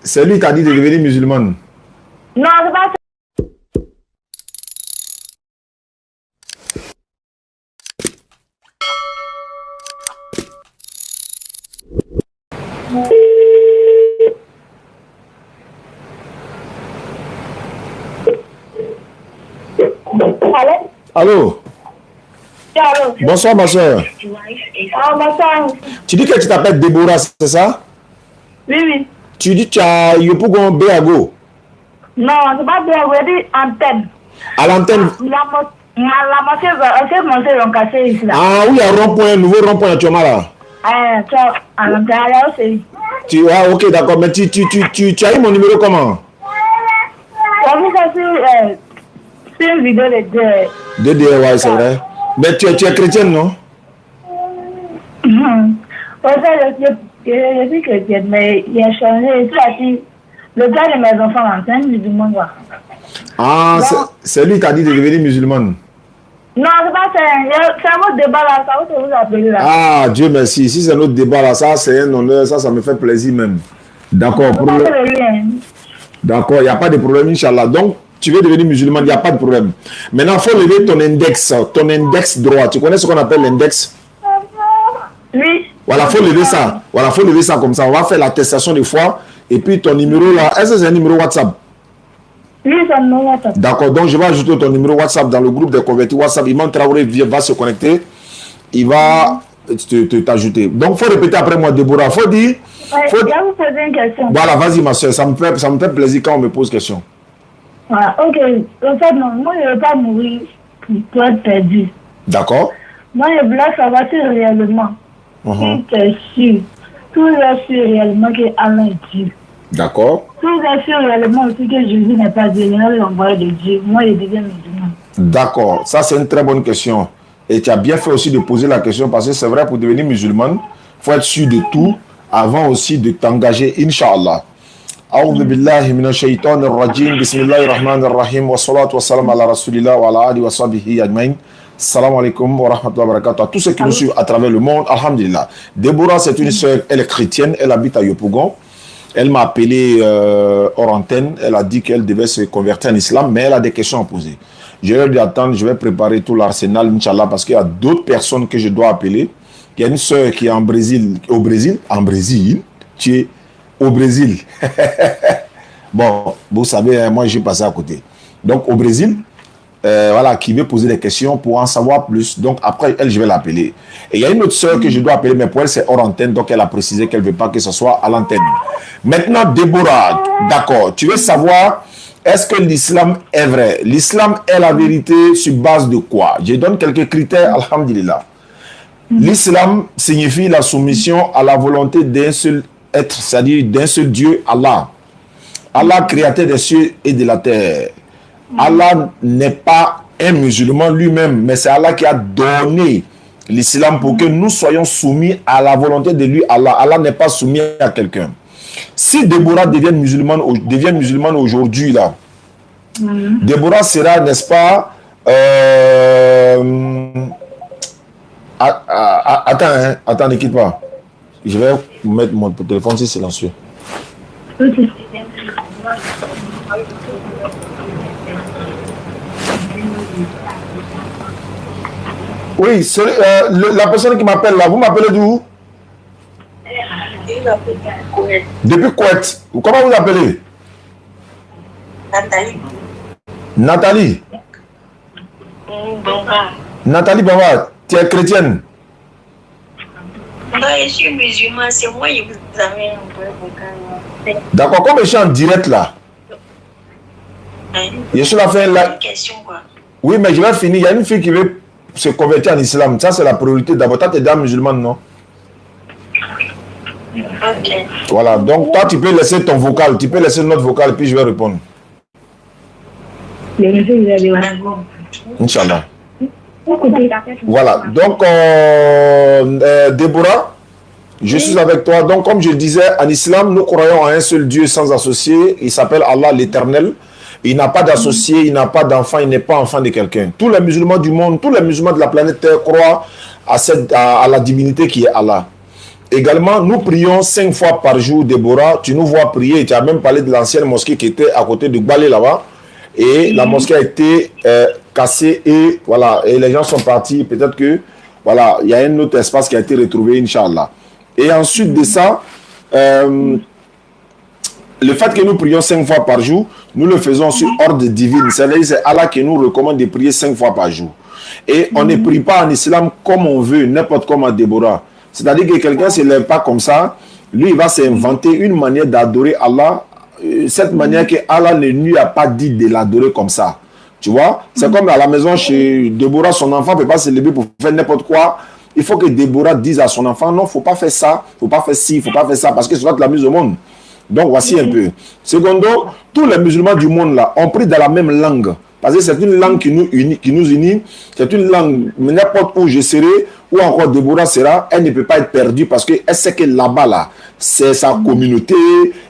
C'est lui qui a dit de devenir musulmane. Non, c'est pas ça. Allô? Allô? Allô? Bonsoir, ma soeur. Ah, bonsoir. Tu dis que tu t'appelles Déborah, c'est ça? Oui, oui. Tu dis que tu as Yopougon Béago. Non, c'est pas bien, vous dit antenne. À l'antenne. La moitié vont casser ici là. Ah oui, un rond-point, un nouveau rond-point actuellement là. Tu vois, à l'intérieur aussi. Ah ok, d'accord, mais tu as eu mon numéro comment? J'ai vu ça sur une vidéo de De ouais, c'est vrai. Mais tu es chrétienne, non? Je suis chrétienne, mais il a changé. Le gars de mes enfants, c'est un musulman. Ah, c'est lui qui a dit de devenir musulmane. Non, c'est pas ça. C'est un autre débat là, ça va vous appeler là. Ah, Dieu merci. Si c'est notre débat là, ça c'est un honneur, ça me fait plaisir même. D'accord. D'accord, il n'y a pas de problème, Inch'Allah. Donc, tu veux devenir musulman, il n'y a pas de problème. Maintenant, il faut lever ton index droit. Tu connais ce qu'on appelle l'index? Oui. Voilà, il faut lever ça. Voilà, faut lever ça comme ça. On va faire l'attestation de foi. Et puis ton numéro là, est-ce que c'est un numéro WhatsApp? Oui, c'est un numéro WhatsApp. D'accord, donc je vais ajouter ton numéro WhatsApp dans le groupe des convertis WhatsApp. Imam Traoré va se connecter. Il va t'ajouter. Donc, il faut répéter après moi, Déborah. Il faut dire. Je vais vous poser une question. Voilà, vas-y, ma soeur. Ça me fait plaisir quand on me pose question. Voilà, ok. En fait, non, moi, je ne veux pas mourir pour être perdu. D'accord. Moi, je voulais savoir si réellement, si tu es sûr, tout est sûr réellement que Allah est Dieu. D'accord. Tout est sûr réellement aussi que Jésus n'est pas Dieu, il est l'envoyé de Dieu. Moi, je deviens musulman. D'accord. Ça, c'est une très bonne question. Et tu as bien fait aussi de poser la question parce que c'est vrai, pour devenir musulman, il faut être sûr de tout avant aussi de t'engager, Inch'Allah. أعوذ بالله من الشيطان الرجيم بسم الله الرحمن الرحيم والصلاة والسلام على رسول الله وعلى آله وصحبه أجمعين. Salam alaikum wa rahmatullahi wa barakatuh. À tous ceux qui nous suivent à travers le monde, alhamdulillah. Déborah, c'est une sœur, elle est chrétienne, elle habite à Yopougon. Elle m'a appelé hors antenne, elle a dit qu'elle devait se convertir en islam, mais elle a des questions à poser. Je vais lui attendre, je vais préparer tout l'arsenal, Inch'Allah, parce qu'il y a d'autres personnes que je dois appeler. Il y a une sœur qui est en Brésil, au Brésil, tu es au Brésil. Bon, vous savez, moi j'ai passé à côté. Donc au Brésil, voilà, qui veut poser des questions pour en savoir plus. Donc après, elle, je vais l'appeler. Et il y a une autre sœur que je dois appeler, mais pour elle, c'est hors antenne. Donc elle a précisé qu'elle ne veut pas que ce soit à l'antenne. Maintenant, Déborah, d'accord, tu veux savoir, est-ce que l'islam est vrai? L'islam est la vérité sur base de quoi? Je donne quelques critères, alhamdulillah. L'islam signifie la soumission à la volonté d'un seul être, c'est-à-dire d'un seul Dieu, Allah. Allah, créateur des cieux et de la terre. Allah n'est pas un musulman lui-même, mais c'est Allah qui a donné l'islam pour que nous soyons soumis à la volonté de lui, Allah. Allah n'est pas soumis à quelqu'un. Si Déborah devient musulmane aujourd'hui, là, Déborah sera, n'est-ce pas, attends, ne quitte pas. Je vais mettre mon téléphone sur silencieux. Oui, la personne qui m'appelle là, vous m'appelez d'où? Depuis Kuwait. Comment vous appelez? Nathalie. Nathalie. Nathalie Baba, tu es chrétienne? Non, je suis musulman, c'est moi qui vous amène un peu. D'accord, comme je suis en direct là, je suis là faire la question quoi. Oui, mais je vais finir. Il y a une fille qui veut se convertir en islam. Ça, c'est la priorité. D'abord, toi, tu es dame musulmane, non? Ok. Voilà, donc toi, tu peux laisser ton vocal. Tu peux laisser notre vocal, puis je vais répondre. Inch'Allah. Voilà, donc Déborah, je suis avec toi. Donc comme je le disais, en islam, nous croyons en un seul Dieu sans associé. Il s'appelle Allah l'Éternel. Il n'a pas d'associé, il n'a pas d'enfant, il n'est pas enfant de quelqu'un. Tous les musulmans du monde, tous les musulmans de la planète Terre croient à la divinité qui est Allah. également, nous prions 5 fois par jour, Déborah. Tu nous vois prier. Tu as même parlé de l'ancienne mosquée qui était à côté de Balé là-bas. Et la mosquée a été cassée et voilà. Et les gens sont partis. Peut-être que voilà, il y a un autre espace qui a été retrouvé, Inch'Allah. Et ensuite de ça, le fait que nous prions 5 fois par jour, nous le faisons sur ordre divin. C'est-à-dire c'est Allah qui nous recommande de prier 5 fois par jour. Et on ne prie pas en islam comme on veut, n'importe comment Déborah. C'est-à-dire que quelqu'un ne se lève pas comme ça, lui il va s'inventer une manière d'adorer Allah, cette manière que Allah ne lui a pas dit de l'adorer comme ça. Tu vois, c'est comme à la maison chez Déborah, son enfant ne peut pas se lever pour faire n'importe quoi. Il faut que Déborah dise à son enfant, non, il ne faut pas faire ça, il ne faut pas faire ci, il ne faut pas faire ça, parce que c'est toi qui la mise au monde. Donc voici un peu. Secondo, tous les musulmans du monde là ont pris dans la même langue. Parce que c'est une langue qui nous unit. C'est une langue, n'importe où je serai, ou encore Déborah sera, elle ne peut pas être perdue parce qu'elle sait que là-bas, là, c'est sa communauté,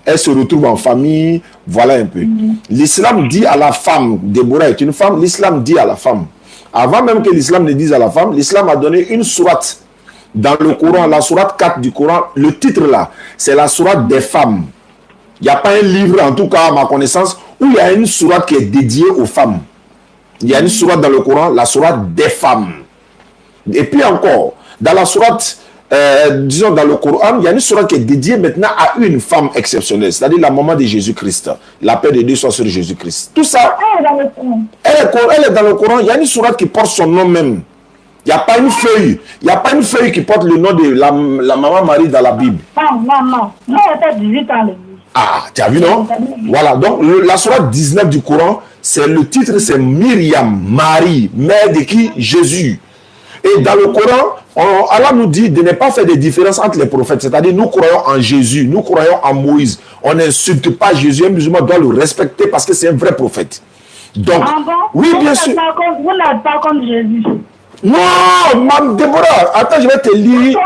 elle se retrouve en famille, voilà un peu. L'islam dit à la femme, Déborah est une femme, l'islam dit à la femme. Avant même que l'islam ne dise à la femme, l'islam a donné une sourate dans le Coran, la sourate 4 du Coran. Le titre là, c'est la sourate des femmes. Il n'y a pas un livre, en tout cas à ma connaissance, où il y a une sourate qui est dédiée aux femmes. Il y a une sourate dans le Coran, la sourate des femmes. Et puis encore, dans la sourate, disons dans le Coran, il y a une sourate qui est dédiée maintenant à une femme exceptionnelle, c'est-à-dire la maman de Jésus-Christ. La paix de Dieu soit sur Jésus-Christ. Tout ça, elle est dans le Coran. Il y a une sourate qui porte son nom même. Il n'y a pas une feuille. Il n'y a pas une feuille qui porte le nom de la maman Marie dans la Bible. Non, elle était 18 ans. Ah, tu as vu, non? Voilà, donc la sourate 19 du Coran, c'est le titre, c'est Myriam, Marie, mère de qui? Jésus. Et dans le Coran, Allah nous dit de ne pas faire de différence entre les prophètes. C'est-à-dire, nous croyons en Jésus, nous croyons en Moïse. On n'insulte pas Jésus, un musulman doit le respecter parce que c'est un vrai prophète. Donc, oui, bien sûr. Vous n'êtes pas comme Jésus. Non, Mme Déborah, attends, je vais te lire.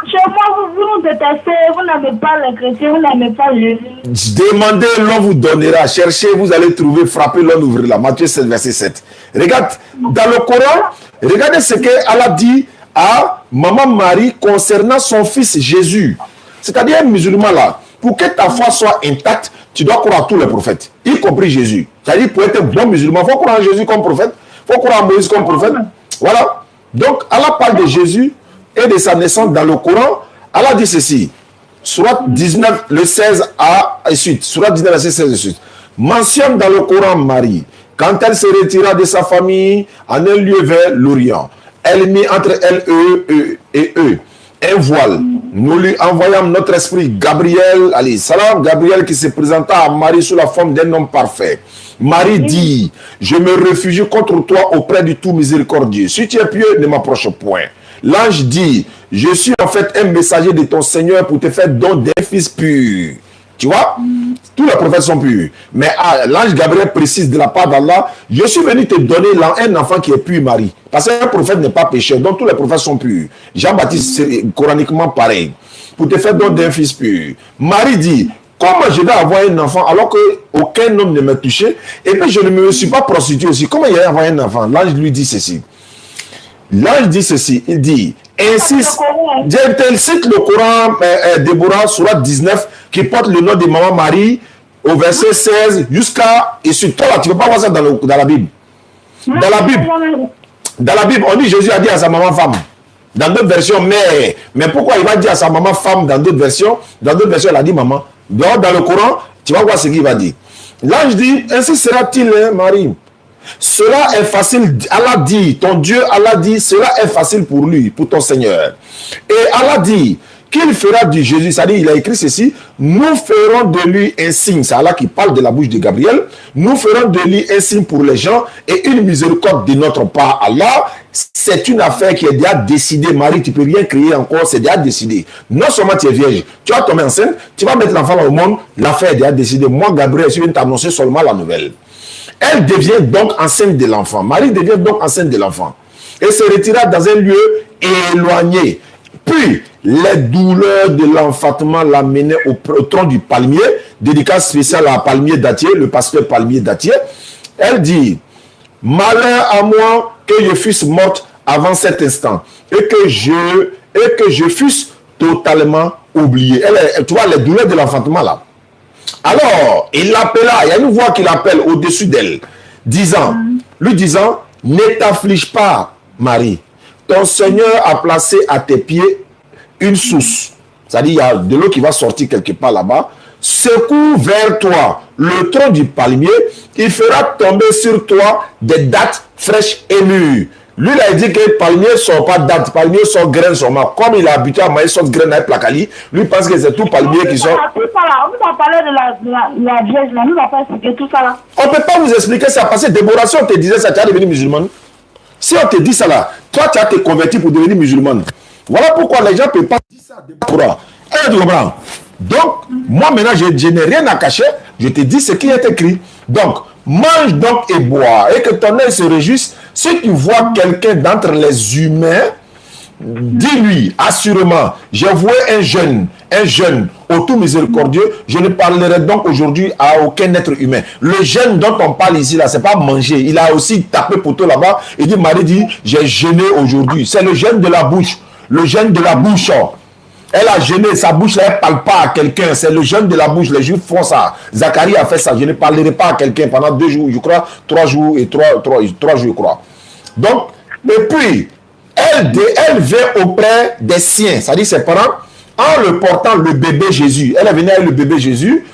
Chez moi, vous nous détestez, vous n'aimez pas les chrétiens, vous n'aimez pas Jésus. Demandez, l'on vous donnera. Cherchez, vous allez trouver, frappez, l'on ouvrira. Matthieu 7, verset 7. Regarde, dans le Coran, regardez ce qu'Allah dit à Maman Marie concernant son fils Jésus. C'est-à-dire un musulman là, pour que ta foi soit intacte, tu dois croire à tous les prophètes, y compris Jésus. C'est-à-dire pour être un bon musulman, il faut croire en Jésus comme prophète, il faut croire en Moïse comme prophète. Voilà. Donc, Allah parle de Jésus et de sa naissance dans le Coran. Allah dit ceci. Sourate 19, le 16 à suite. Sourate 19, le 16 et suite. Mentionne dans le Coran Marie, quand elle se retira de sa famille en un lieu vers l'Orient, elle mit entre elle et eux un voile. Nous lui envoyâmes notre esprit Gabriel, alayhi salam, Gabriel qui se présenta à Marie sous la forme d'un homme parfait. Marie dit, je me réfugie contre toi auprès du tout miséricordieux. Si tu es pieux, ne m'approche point. L'ange dit, je suis en fait un messager de ton Seigneur pour te faire don d'un fils pur. Tu vois, tous les prophètes sont purs. Mais l'ange Gabriel précise de la part d'Allah, je suis venu te donner un enfant qui est pur, Marie. Parce qu'un prophète n'est pas pécheur, donc tous les prophètes sont purs. Jean-Baptiste, c'est coraniquement pareil. Pour te faire don d'un fils pur. Marie dit, comment je vais avoir un enfant alors qu'aucun homme ne m'a touché? Et puis je ne me suis pas prostitué aussi. Comment il va avoir un enfant? L'ange lui dit ceci. L'ange dit ceci. Il dit, insiste. Il cite le Coran, Déborah, sourate 19, qui porte le nom de Maman Marie, au verset 16, jusqu'à. Et sur toi, là, tu ne peux pas voir ça dans la Bible. Dans la Bible, on dit Jésus a dit à sa maman femme. Dans d'autres versions, mère. Mais pourquoi il va dire à sa maman femme dans d'autres versions? Dans d'autres versions, il a dit maman. Donc, dans le Coran, tu vas voir ce qu'il va dire. L'ange dit, ainsi sera-t-il, hein, Marie. Cela est facile, Allah dit, ton Dieu, Allah dit, cela est facile pour lui, pour ton Seigneur. Et Allah dit, qu'il fera du Jésus, c'est-à-dire, il a écrit ceci, nous ferons de lui un signe, c'est Allah qui parle de la bouche de Gabriel, nous ferons de lui un signe pour les gens et une miséricorde de notre part. Allah, c'est une affaire qui est déjà décidée. Marie, tu ne peux rien créer encore, c'est déjà décidé. Non seulement tu es vierge, tu vas tomber enceinte, tu vas mettre l'enfant au monde, l'affaire est déjà décidée. Moi, Gabriel, je viens t'annoncer seulement la nouvelle. Elle devient donc enceinte de l'enfant. Marie devient donc enceinte de l'enfant. Et se retira dans un lieu éloigné. Puis, les douleurs de l'enfantement l'amenaient au tronc du palmier, dédicace spéciale à Palmier Datier, le pasteur Palmier Datier. Elle dit, malheur à moi que je fusse morte avant cet instant, et que je fusse totalement oublié. Tu vois, les douleurs de l'enfantement là. Alors, il l'appela, il y a une voix qui l'appelle au-dessus d'elle, lui disant, ne t'afflige pas, Marie. Ton Seigneur a placé à tes pieds une source. C'est-à-dire, il y a de l'eau qui va sortir quelque part là-bas. Secoue vers toi le tronc du palmier, il fera tomber sur toi des dattes fraîches et mûres. Lui, il a dit que le palmier ne sort pas date, palmier sort graine seulement. Comme il a habitué à manger sort graine avec placali, lui pense que c'est tout palmier qui sort. On vous a parlé de la vierge, là. Nous n'a pas expliqué tout ça là. On ne peut pas vous expliquer ça parce que Déborah, si on te disait ça, tu vas devenir musulmane. Si on te dit ça là, toi tu as été converti pour devenir musulmane. Voilà pourquoi les gens ne peuvent pas dire ça à Déborah. Tu comprends? Donc, moi maintenant, je n'ai rien à cacher. Je te dis ce qui est écrit. Donc, mange donc et bois et que ton œil se réjouisse. Si tu vois quelqu'un d'entre les humains, dis-lui assurément, j'ai voué un jeune au tout miséricordieux. Je ne parlerai donc aujourd'hui à aucun être humain. Le jeûne dont on parle ici, là, c'est pas manger. Il a aussi tapé pour toi là-bas. Il dit, Marie dit, j'ai jeûné aujourd'hui. C'est le jeûne de la bouche. Le jeûne de la bouche. Elle a jeûné, sa bouche là, elle ne parle pas à quelqu'un. C'est le jeûne de la bouche. Les Juifs font ça. Zacharie a fait ça. Je ne parlerai pas à quelqu'un pendant 2 jours, je crois, 3 jours et 3 jours, je crois. Donc, et puis, elle vient auprès des siens, c'est-à-dire ses parents, en le portant le bébé Jésus. Elle est venue avec le bébé Jésus.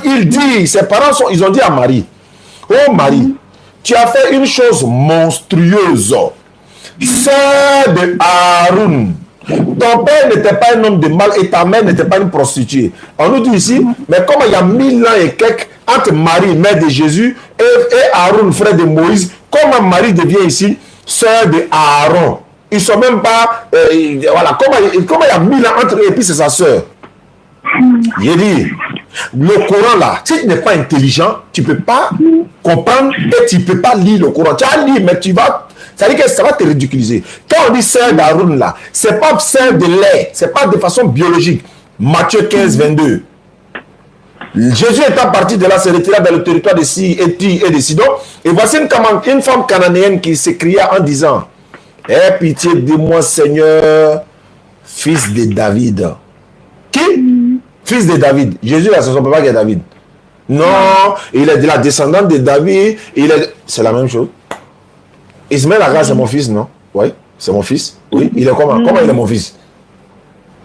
Il dit, ses parents ils ont dit à Marie, oh Marie, tu as fait une chose monstrueuse. Sœur de Aaron. Ton père n'était pas un homme de mal et ta mère n'était pas une prostituée. On nous dit ici, mais comme il y a 1000 ans et quelques entre Marie, mère de Jésus, et Aaron, frère de Moïse, comment Marie devient ici sœur de Aaron? Ils ne sont même pas... voilà, comment il y a 1000 ans entre eux et puis c'est sa sœur? J'ai dit, le Coran là, si tu n'es pas intelligent, tu ne peux pas comprendre et tu ne peux pas lire le Coran. Tu as lu, mais tu vas... Ça veut dire que ça va te ridiculiser. Quand on dit sœur d'Aaron là, ce n'est pas sœur de lait, ce n'est pas de façon biologique. Matthieu 15, 22. Jésus étant parti de là, se retira dans le territoire de Tyr et de Sidon. Et voici une femme cananéenne qui s'écria en disant, aie pitié de moi, Seigneur, fils de David. Qui? Fils de David. Jésus, là, c'est son papa qui est David. Non, il est de la descendante de David. C'est la même chose. Ismaël Agar, c'est mon fils, non? Oui, c'est mon fils. Oui, il est comment? Comment il est mon fils?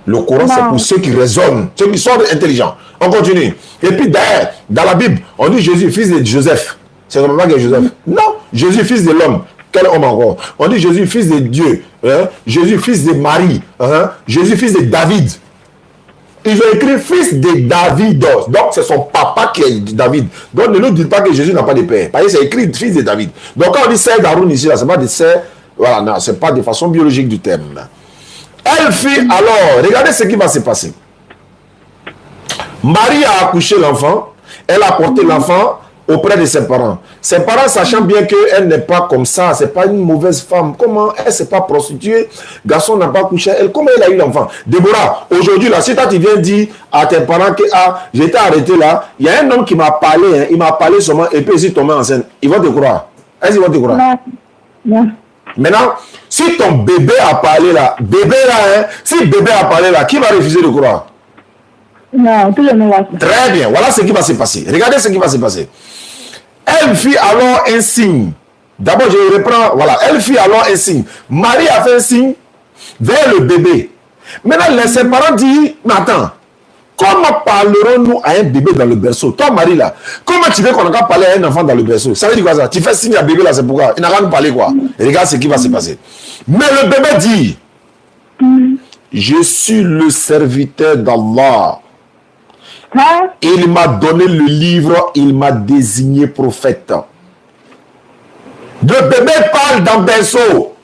Le Coran, c'est pour ceux qui raisonnent, ceux qui sont intelligents. On continue. Et puis, d'ailleurs, dans la Bible, on dit Jésus, fils de Joseph. C'est son papa qui est Joseph. Non, Jésus, fils de l'homme. Quel homme encore? On dit Jésus, fils de Dieu. Hein? Jésus, fils de Marie. Hein? Jésus, fils de David. Ils ont écrit fils de David. Donc, c'est son papa qui est David. Donc, ne nous dites pas que Jésus n'a pas de père. Parce que c'est écrit fils de David. Donc, quand on dit sœur d'Aaron ici, ce n'est pas de sœur. Voilà, non, ce n'est pas de façon biologique du terme. Elle fit alors, regardez ce qui va se passer. Marie a accouché l'enfant. Elle a porté l'enfant auprès de ses parents. Ses parents, sachant bien qu'elle n'est pas comme ça, c'est pas une mauvaise femme. Comment elle ne s'est pas prostituée? Garçon n'a pas couché. Elle, comment elle a eu l'enfant? Déborah, aujourd'hui, là, si toi tu viens dire à tes parents que j'étais arrêté là, il y a un homme qui m'a parlé, hein, il m'a parlé seulement, et puis il est tombé enceinte. Ils vont te croire. Est-ce qu'ils vont te croire? Non. Maintenant, si ton bébé a parlé là, hein, si bébé a parlé là, qui va refuser de croire? Non, tout le monde va. Très bien, voilà ce qui va se passer. Regardez ce qui va se passer. Elle fit alors un signe. D'abord, je reprends. Voilà, elle fit alors un signe. Marie a fait un signe vers le bébé. Maintenant, ses parents disent, mais attends, comment parlerons-nous à un bébé dans le berceau? Toi, Marie, là, comment tu veux qu'on a parlé à un enfant dans le berceau? Ça veut dire quoi ça? Tu fais signe à bébé là, c'est pourquoi? Il n'a rien parlé quoi? Et regarde ce qui va se passer. Mais le bébé dit, je suis le serviteur d'Allah. Il m'a donné le livre, il m'a désigné prophète. Le bébé parle dans le berceau.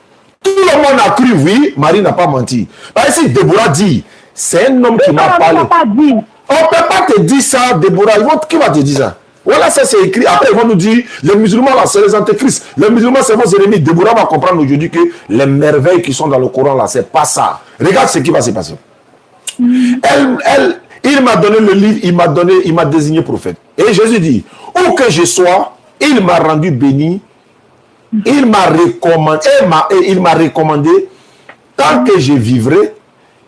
Tout le monde a cru, oui, Marie n'a pas menti. Parce que si Déborah dit, c'est un homme qui m'a parlé. On ne peut pas te dire ça, Déborah. Qui va te dire ça? Voilà, ça c'est écrit. Après, ils vont nous dire, les musulmans, là, c'est les antéchrists. Les musulmans, c'est vos ennemis. Déborah va comprendre aujourd'hui que les merveilles qui sont dans le Coran, là, c'est pas ça. Regarde ce qui va se passer. Il m'a donné le livre, il m'a désigné prophète. Et Jésus dit, où que je sois, il m'a rendu béni, il m'a recommandé, tant que je vivrai,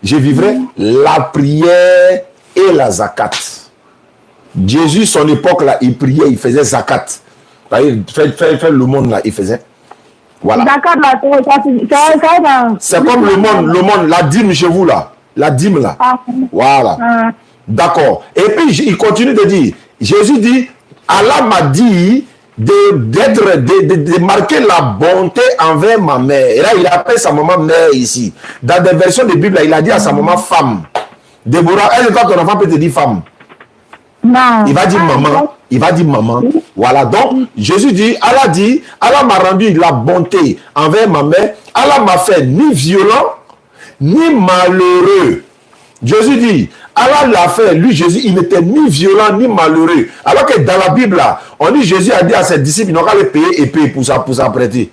je vivrai la prière et la zakat. Jésus, son époque là, il priait, il faisait zakat. Faire le monde là, il faisait. Voilà. C'est comme le monde, la dîme chez vous là. La dîme là. Voilà. D'accord. Et puis il continue de dire, Jésus dit, Allah m'a dit de marquer la bonté envers ma mère. Et là, il appelle sa maman mère ici. Dans des versions de Bible, il a dit à sa maman femme. Déborah, elle, quand ton enfant peut te dire femme. Non. Il va dire maman. Il va dire maman. Voilà. Donc, Jésus dit, Allah m'a rendu la bonté envers ma mère. Allah m'a fait ni violent, ni malheureux. Jésus dit, Allah l'a fait. Lui, Jésus, il n'était ni violent, ni malheureux. Alors que dans la Bible, là, on dit, Jésus a dit à ses disciples, ils n'ont qu'à les payer épée pour ça prêter.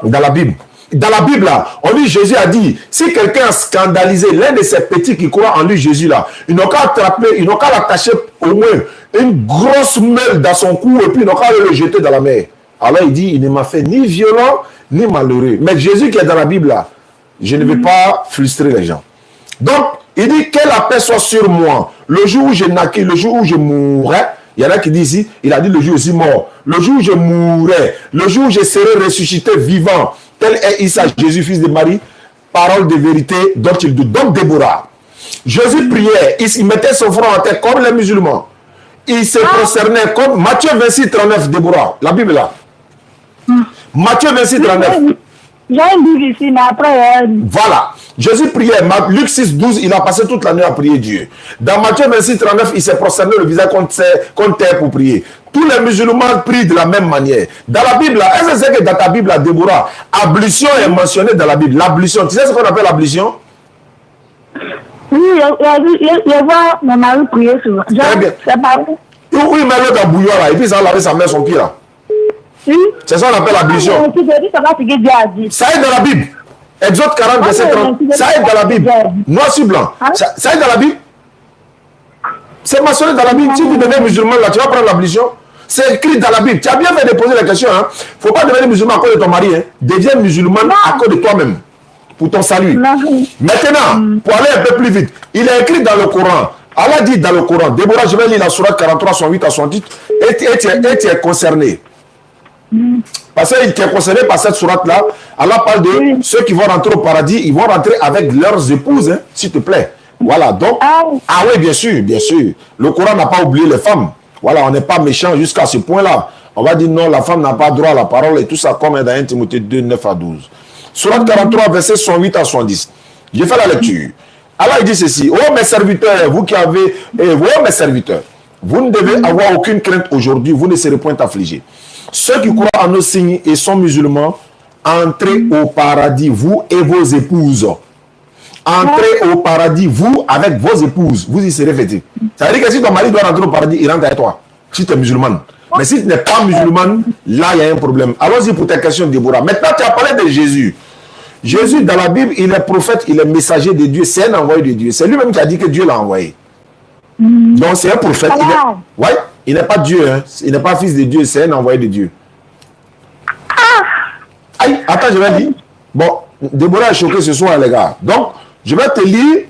Dans la Bible. Dans la Bible, là, on dit, Jésus a dit, si quelqu'un a scandalisé l'un de ces petits qui croient en lui, Jésus, là, ils n'ont qu'à attraper, ils n'ont qu'à l'attacher au moins une grosse meule dans son cou et puis ils n'ont qu'à le jeter dans la mer. Alors il dit, il ne m'a fait ni violent, ni malheureux. Mais Jésus qui est dans la Bible, là, je ne vais pas frustrer les gens. Donc, il dit, que la paix soit sur moi. Le jour où je naquis, le jour où je mourrai, il y en a qui disent ici, il a dit le jour aussi mort. Le jour où je mourrai, le jour où je serai ressuscité vivant, tel est Issa, Jésus, fils de Marie, parole de vérité dont il doute. Donc Déborah, Jésus priait, il mettait son front en terre comme les musulmans. Il se concernait comme Matthieu 26, 39, Déborah, la Bible là. Matthieu 26, 39. J'ai un livre ici, mais après... Voilà. Jésus priait. Luc 6, 12, il a passé toute la nuit à prier Dieu. Dans Matthieu 26, 39, il s'est prosterné le visage contre terre pour prier. Tous les musulmans prient de la même manière. Dans la Bible, est-ce que c'est que dans ta Bible, Déborah, ablution est mentionnée dans la Bible? L'ablution, tu sais ce qu'on appelle l'ablution? Oui, je vois mon mari prier souvent. Très bien. Oui, il met l'eau dans le bouillon là, et puis ça va laver sa main, son pied là. Oui. C'est ça qu'on appelle l'ablution. Ça est dans la Bible. Exode 40, verset 30. Ça est dans la Bible. Noir sur blanc. Ça est dans la Bible. C'est mentionné dans la Bible. Si tu deviens musulman, là, tu vas prendre l'ablution. C'est écrit dans la Bible. Tu as bien fait de poser la question. Il ne faut pas devenir musulman à cause de ton mari. Deviens musulman à cause de toi-même. Pour ton salut. Maintenant, pour aller un peu plus vite, il est écrit dans le Coran. Allah dit dans le Coran, Déborah, je vais lire la sourate 43, 108 à 110, et tu es concerné. Parce qu'il est concerné par cette sourate-là. Allah parle de ceux qui vont rentrer au paradis, ils vont rentrer avec leurs épouses, s'il te plaît. Voilà, donc, ah oui, bien sûr, bien sûr. Le Coran n'a pas oublié les femmes. Voilà, on n'est pas méchant jusqu'à ce point-là. On va dire non, la femme n'a pas droit à la parole et tout ça, comme dans 1 Timothée 2, 9 à 12. Sourate 43, verset 108 à 110. J'ai fait la lecture. Allah il dit ceci, oh mes serviteurs, vous qui avez, oh mes serviteurs, vous ne devez avoir aucune crainte aujourd'hui, vous ne serez point affligés. Ceux qui croient en nos signes et sont musulmans, entrez au paradis, vous et vos épouses. Entrez au paradis, vous avec vos épouses, vous y serez fêtés. Ça veut dire que si ton mari doit rentrer au paradis, il rentre avec toi, si tu es musulmane. Mais si tu n'es pas musulmane, là il y a un problème. Allons-y pour ta question, Déborah. Maintenant, tu as parlé de Jésus. Jésus, dans la Bible, il est prophète, il est messager de Dieu, c'est un envoyé de Dieu. C'est lui-même qui a dit que Dieu l'a envoyé. Donc c'est un prophète. Il n'est pas Dieu, hein. Il n'est pas fils de Dieu, c'est un envoyé de Dieu. Aïe, attends, je vais dire. Bon, Déborah est choquée ce soir, les gars. Donc, je vais te lire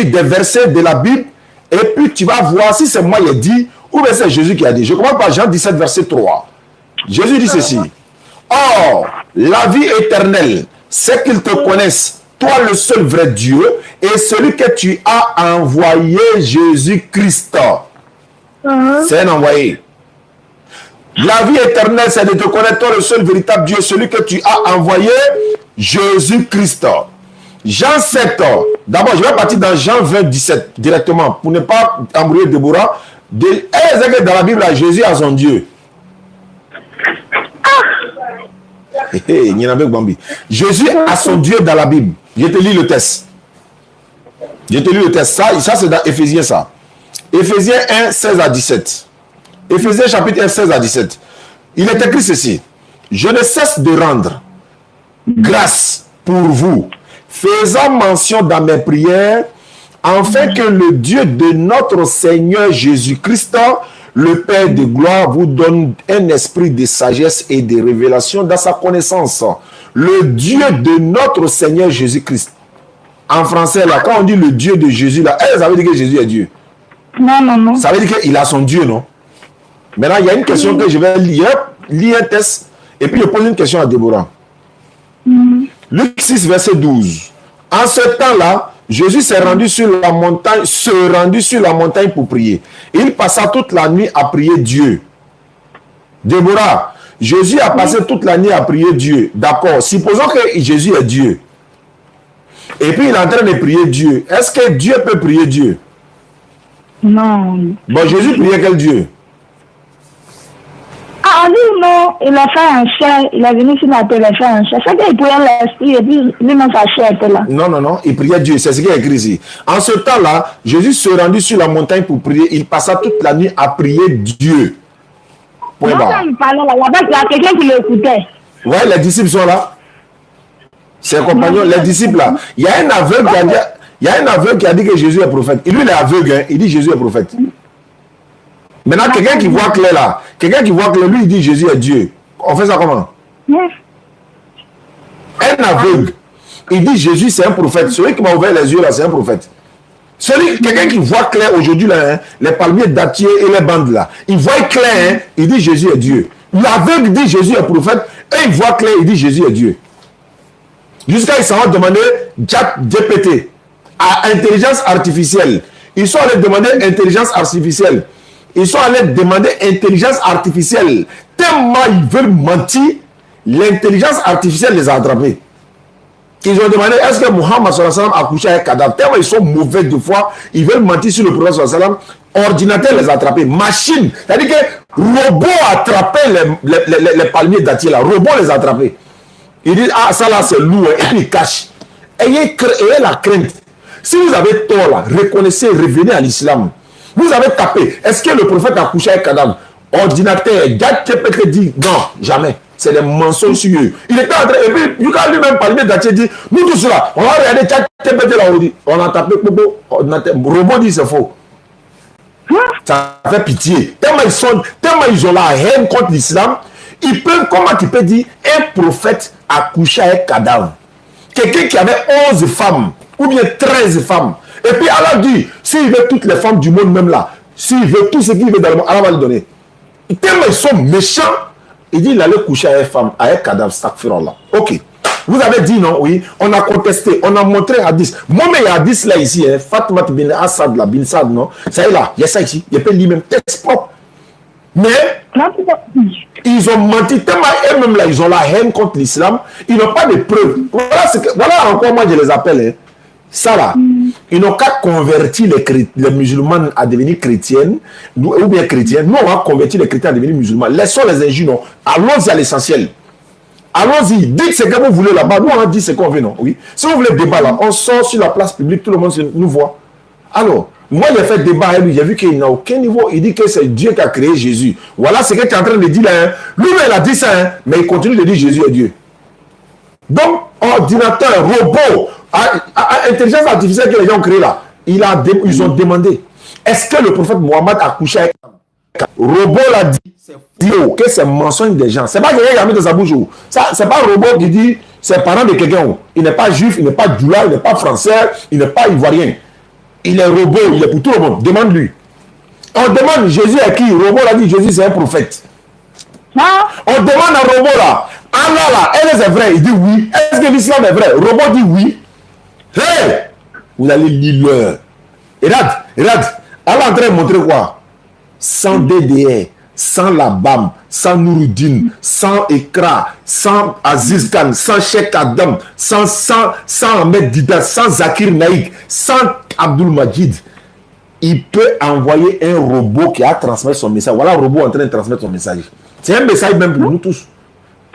des versets de la Bible et puis tu vas voir si c'est moi qui ai dit ou bien c'est Jésus qui a dit. Je commence par Jean 17, verset 3. Jésus dit ceci. Or, la vie éternelle, c'est qu'ils te connaissent, toi le seul vrai Dieu, et celui que tu as envoyé, Jésus-Christ. C'est un envoyé. La vie éternelle, c'est de te connaître, toi le seul véritable Dieu, celui que tu as envoyé, Jésus-Christ. Jean 7. D'abord, je vais partir dans Jean 20, 17 directement, pour ne pas embrouiller Déborah. Dans la Bible, Jésus a son Dieu. Jésus a son Dieu dans la Bible. Je te lis le texte. Ça c'est dans Éphésiens, ça. Éphésiens 1, 16 à 17. Éphésiens chapitre 1, 16 à 17. Il est écrit ceci. Je ne cesse de rendre grâce pour vous, faisant mention dans mes prières, afin que le Dieu de notre Seigneur Jésus-Christ, le Père de gloire, vous donne un esprit de sagesse et de révélation dans sa connaissance. Le Dieu de notre Seigneur Jésus-Christ. En français, là, quand on dit le Dieu de Jésus, là, ça veut dire que Jésus est Dieu. Non, non, non. Ça veut dire qu'il a son Dieu, non? Maintenant, il y a une question que je vais lire un test, et puis je pose une question à Déborah. Luc 6, verset 12. En ce temps-là, Jésus s'est rendu sur la montagne pour prier. Il passa toute la nuit à prier Dieu. Déborah, Jésus a passé toute la nuit à prier Dieu. D'accord. Supposons que Jésus est Dieu. Et puis il est en train de prier Dieu. Est-ce que Dieu peut prier Dieu? Non. Bon, Jésus priait quel Dieu? Ah, lui, non, il a fait un chien, il est venu sur la terre, il a fait un chien. C'est qu'il priait l'esprit et puis lui-même sa chair était là. Non, non, non, il priait Dieu, c'est ce qu'il y a écrit ici. En ce temps-là, Jésus se rendit sur la montagne pour prier. Il passa toute la nuit à prier Dieu. Point Non, barre. quand il parlait là, il y a quelqu'un qui l'écoutait. Ouais, les disciples sont là. Ses compagnons, les disciples là. Il y a un aveugle qui a dit que Jésus est prophète. Et lui, il est aveugle, hein. Il dit Jésus est prophète. Maintenant, quelqu'un qui voit clair là, lui, il dit Jésus est Dieu. On fait ça comment? Un aveugle, il dit Jésus c'est un prophète. Celui qui m'a ouvert les yeux là, c'est un prophète. Quelqu'un qui voit clair aujourd'hui là, hein, les palmiers dattiers et les bandes là, il voit clair, hein, il dit Jésus est Dieu. L'aveugle dit Jésus est prophète, et il voit clair, il dit Jésus est Dieu. Jusqu'à ils s'en vont demander GPT à intelligence artificielle. Ils sont allés demander intelligence artificielle. Ils sont allés demander intelligence artificielle. Tellement ils veulent mentir, l'intelligence artificielle les a attrapés. Ils ont demandé est-ce que Muhammad sallam a couché avec un cadavre. Tellement ils sont mauvais de foi, ils veulent mentir sur le prophète sallam. Ordinateur les a attrapés. Machine, c'est-à-dire que robot a attrapé les palmiers dattiers là. Robot les a attrapés. Ils disent ah ça là c'est lourd et puis ils cachent. Ayez la crainte. Si vous avez tort là, reconnaissez, revenez à l'islam. Vous avez tapé. Est-ce que le prophète a couché avec un cadavre? Ordinateur, GPT dit non, jamais. C'est des mensonges sur eux. Il était en train, et puis, lui-même parlé d'Atier dit, nous tous là, on va regarder GPT là, on a tapé, ordinateur, robot dit c'est faux. Ça fait pitié. Tellement ils ont la haine contre l'islam, ils peuvent, comment tu peux dire, un prophète a couché avec cadavre. Quelqu'un qui avait 11 femmes, ou bien 13 femmes. Et puis Allah dit, s'il veut toutes les femmes du monde même là, s'il veut tout ce qu'il veut dans le monde, Allah va lui donner. Tellement ils sont méchants, il dit il allait coucher avec femme, avec cadavre, là. Ok. Vous avez dit non, oui. On a contesté, on a montré hadith. Moi, mais il y a hadith là ici, hein, Fatma bin Assad, là, bin Sad, non. Ça y est là, il y a ça ici. Il peut lire même texte propre. Mais ils ont menti tellement eux-mêmes là, ils ont la haine contre l'islam. Ils n'ont pas de preuves. Voilà encore moi je les appelle. Hein. Ça là, ils n'ont qu'à convertir les musulmans à devenir chrétiennes, ou bien chrétiens. Nous, on va convertir les chrétiens à devenir musulmans. Laissons les injures, non. Allons-y à l'essentiel. Allons-y, dites ce que vous voulez là-bas. Nous, on dit ce qu'on veut, non. Oui. Si vous voulez débat là, on sort sur la place publique, tout le monde nous voit. Alors, moi, j'ai fait débat avec lui, j'ai vu qu'il n'a aucun niveau. Il dit que c'est Dieu qui a créé Jésus. Voilà ce que tu es en train de dire là. Hein. Lui, il a dit ça, hein, mais il continue de dire Jésus est Dieu. Donc, ordinateur, robot, intelligence artificielle que les gens ont créé là, ils ont demandé est-ce que le prophète Mohammed a couché avec robot l'a dit, c'est faux, que c'est mensonge des gens. C'est pas quelqu'un qui a mis dans sa bouche. C'est pas un robot qui dit c'est parent de quelqu'un. Il n'est pas juif, il n'est pas djoula, il n'est pas français, il n'est pas ivoirien. Il est robot, il est pour tout le monde. Demande-lui. On demande Jésus à qui? Robot l'a dit Jésus c'est un prophète. On demande à robot là, Allah là, est-ce que c'est vrai? Il dit oui. Est-ce que l'islam est vrai? Robot dit oui. Hey! Vous allez lire l'heure. Regarde. Allah est en train de montrer quoi? Sans DDR, sans la BAM, sans Nouruddin, sans Ekra, sans Aziz Khan, sans Cheikh Adam, sans Ahmed Didat, sans Zakir Naïk, sans Abdul Majid. Il peut envoyer un robot qui a transmis son message. Voilà un robot en train de transmettre son message. C'est un message même pour nous tous.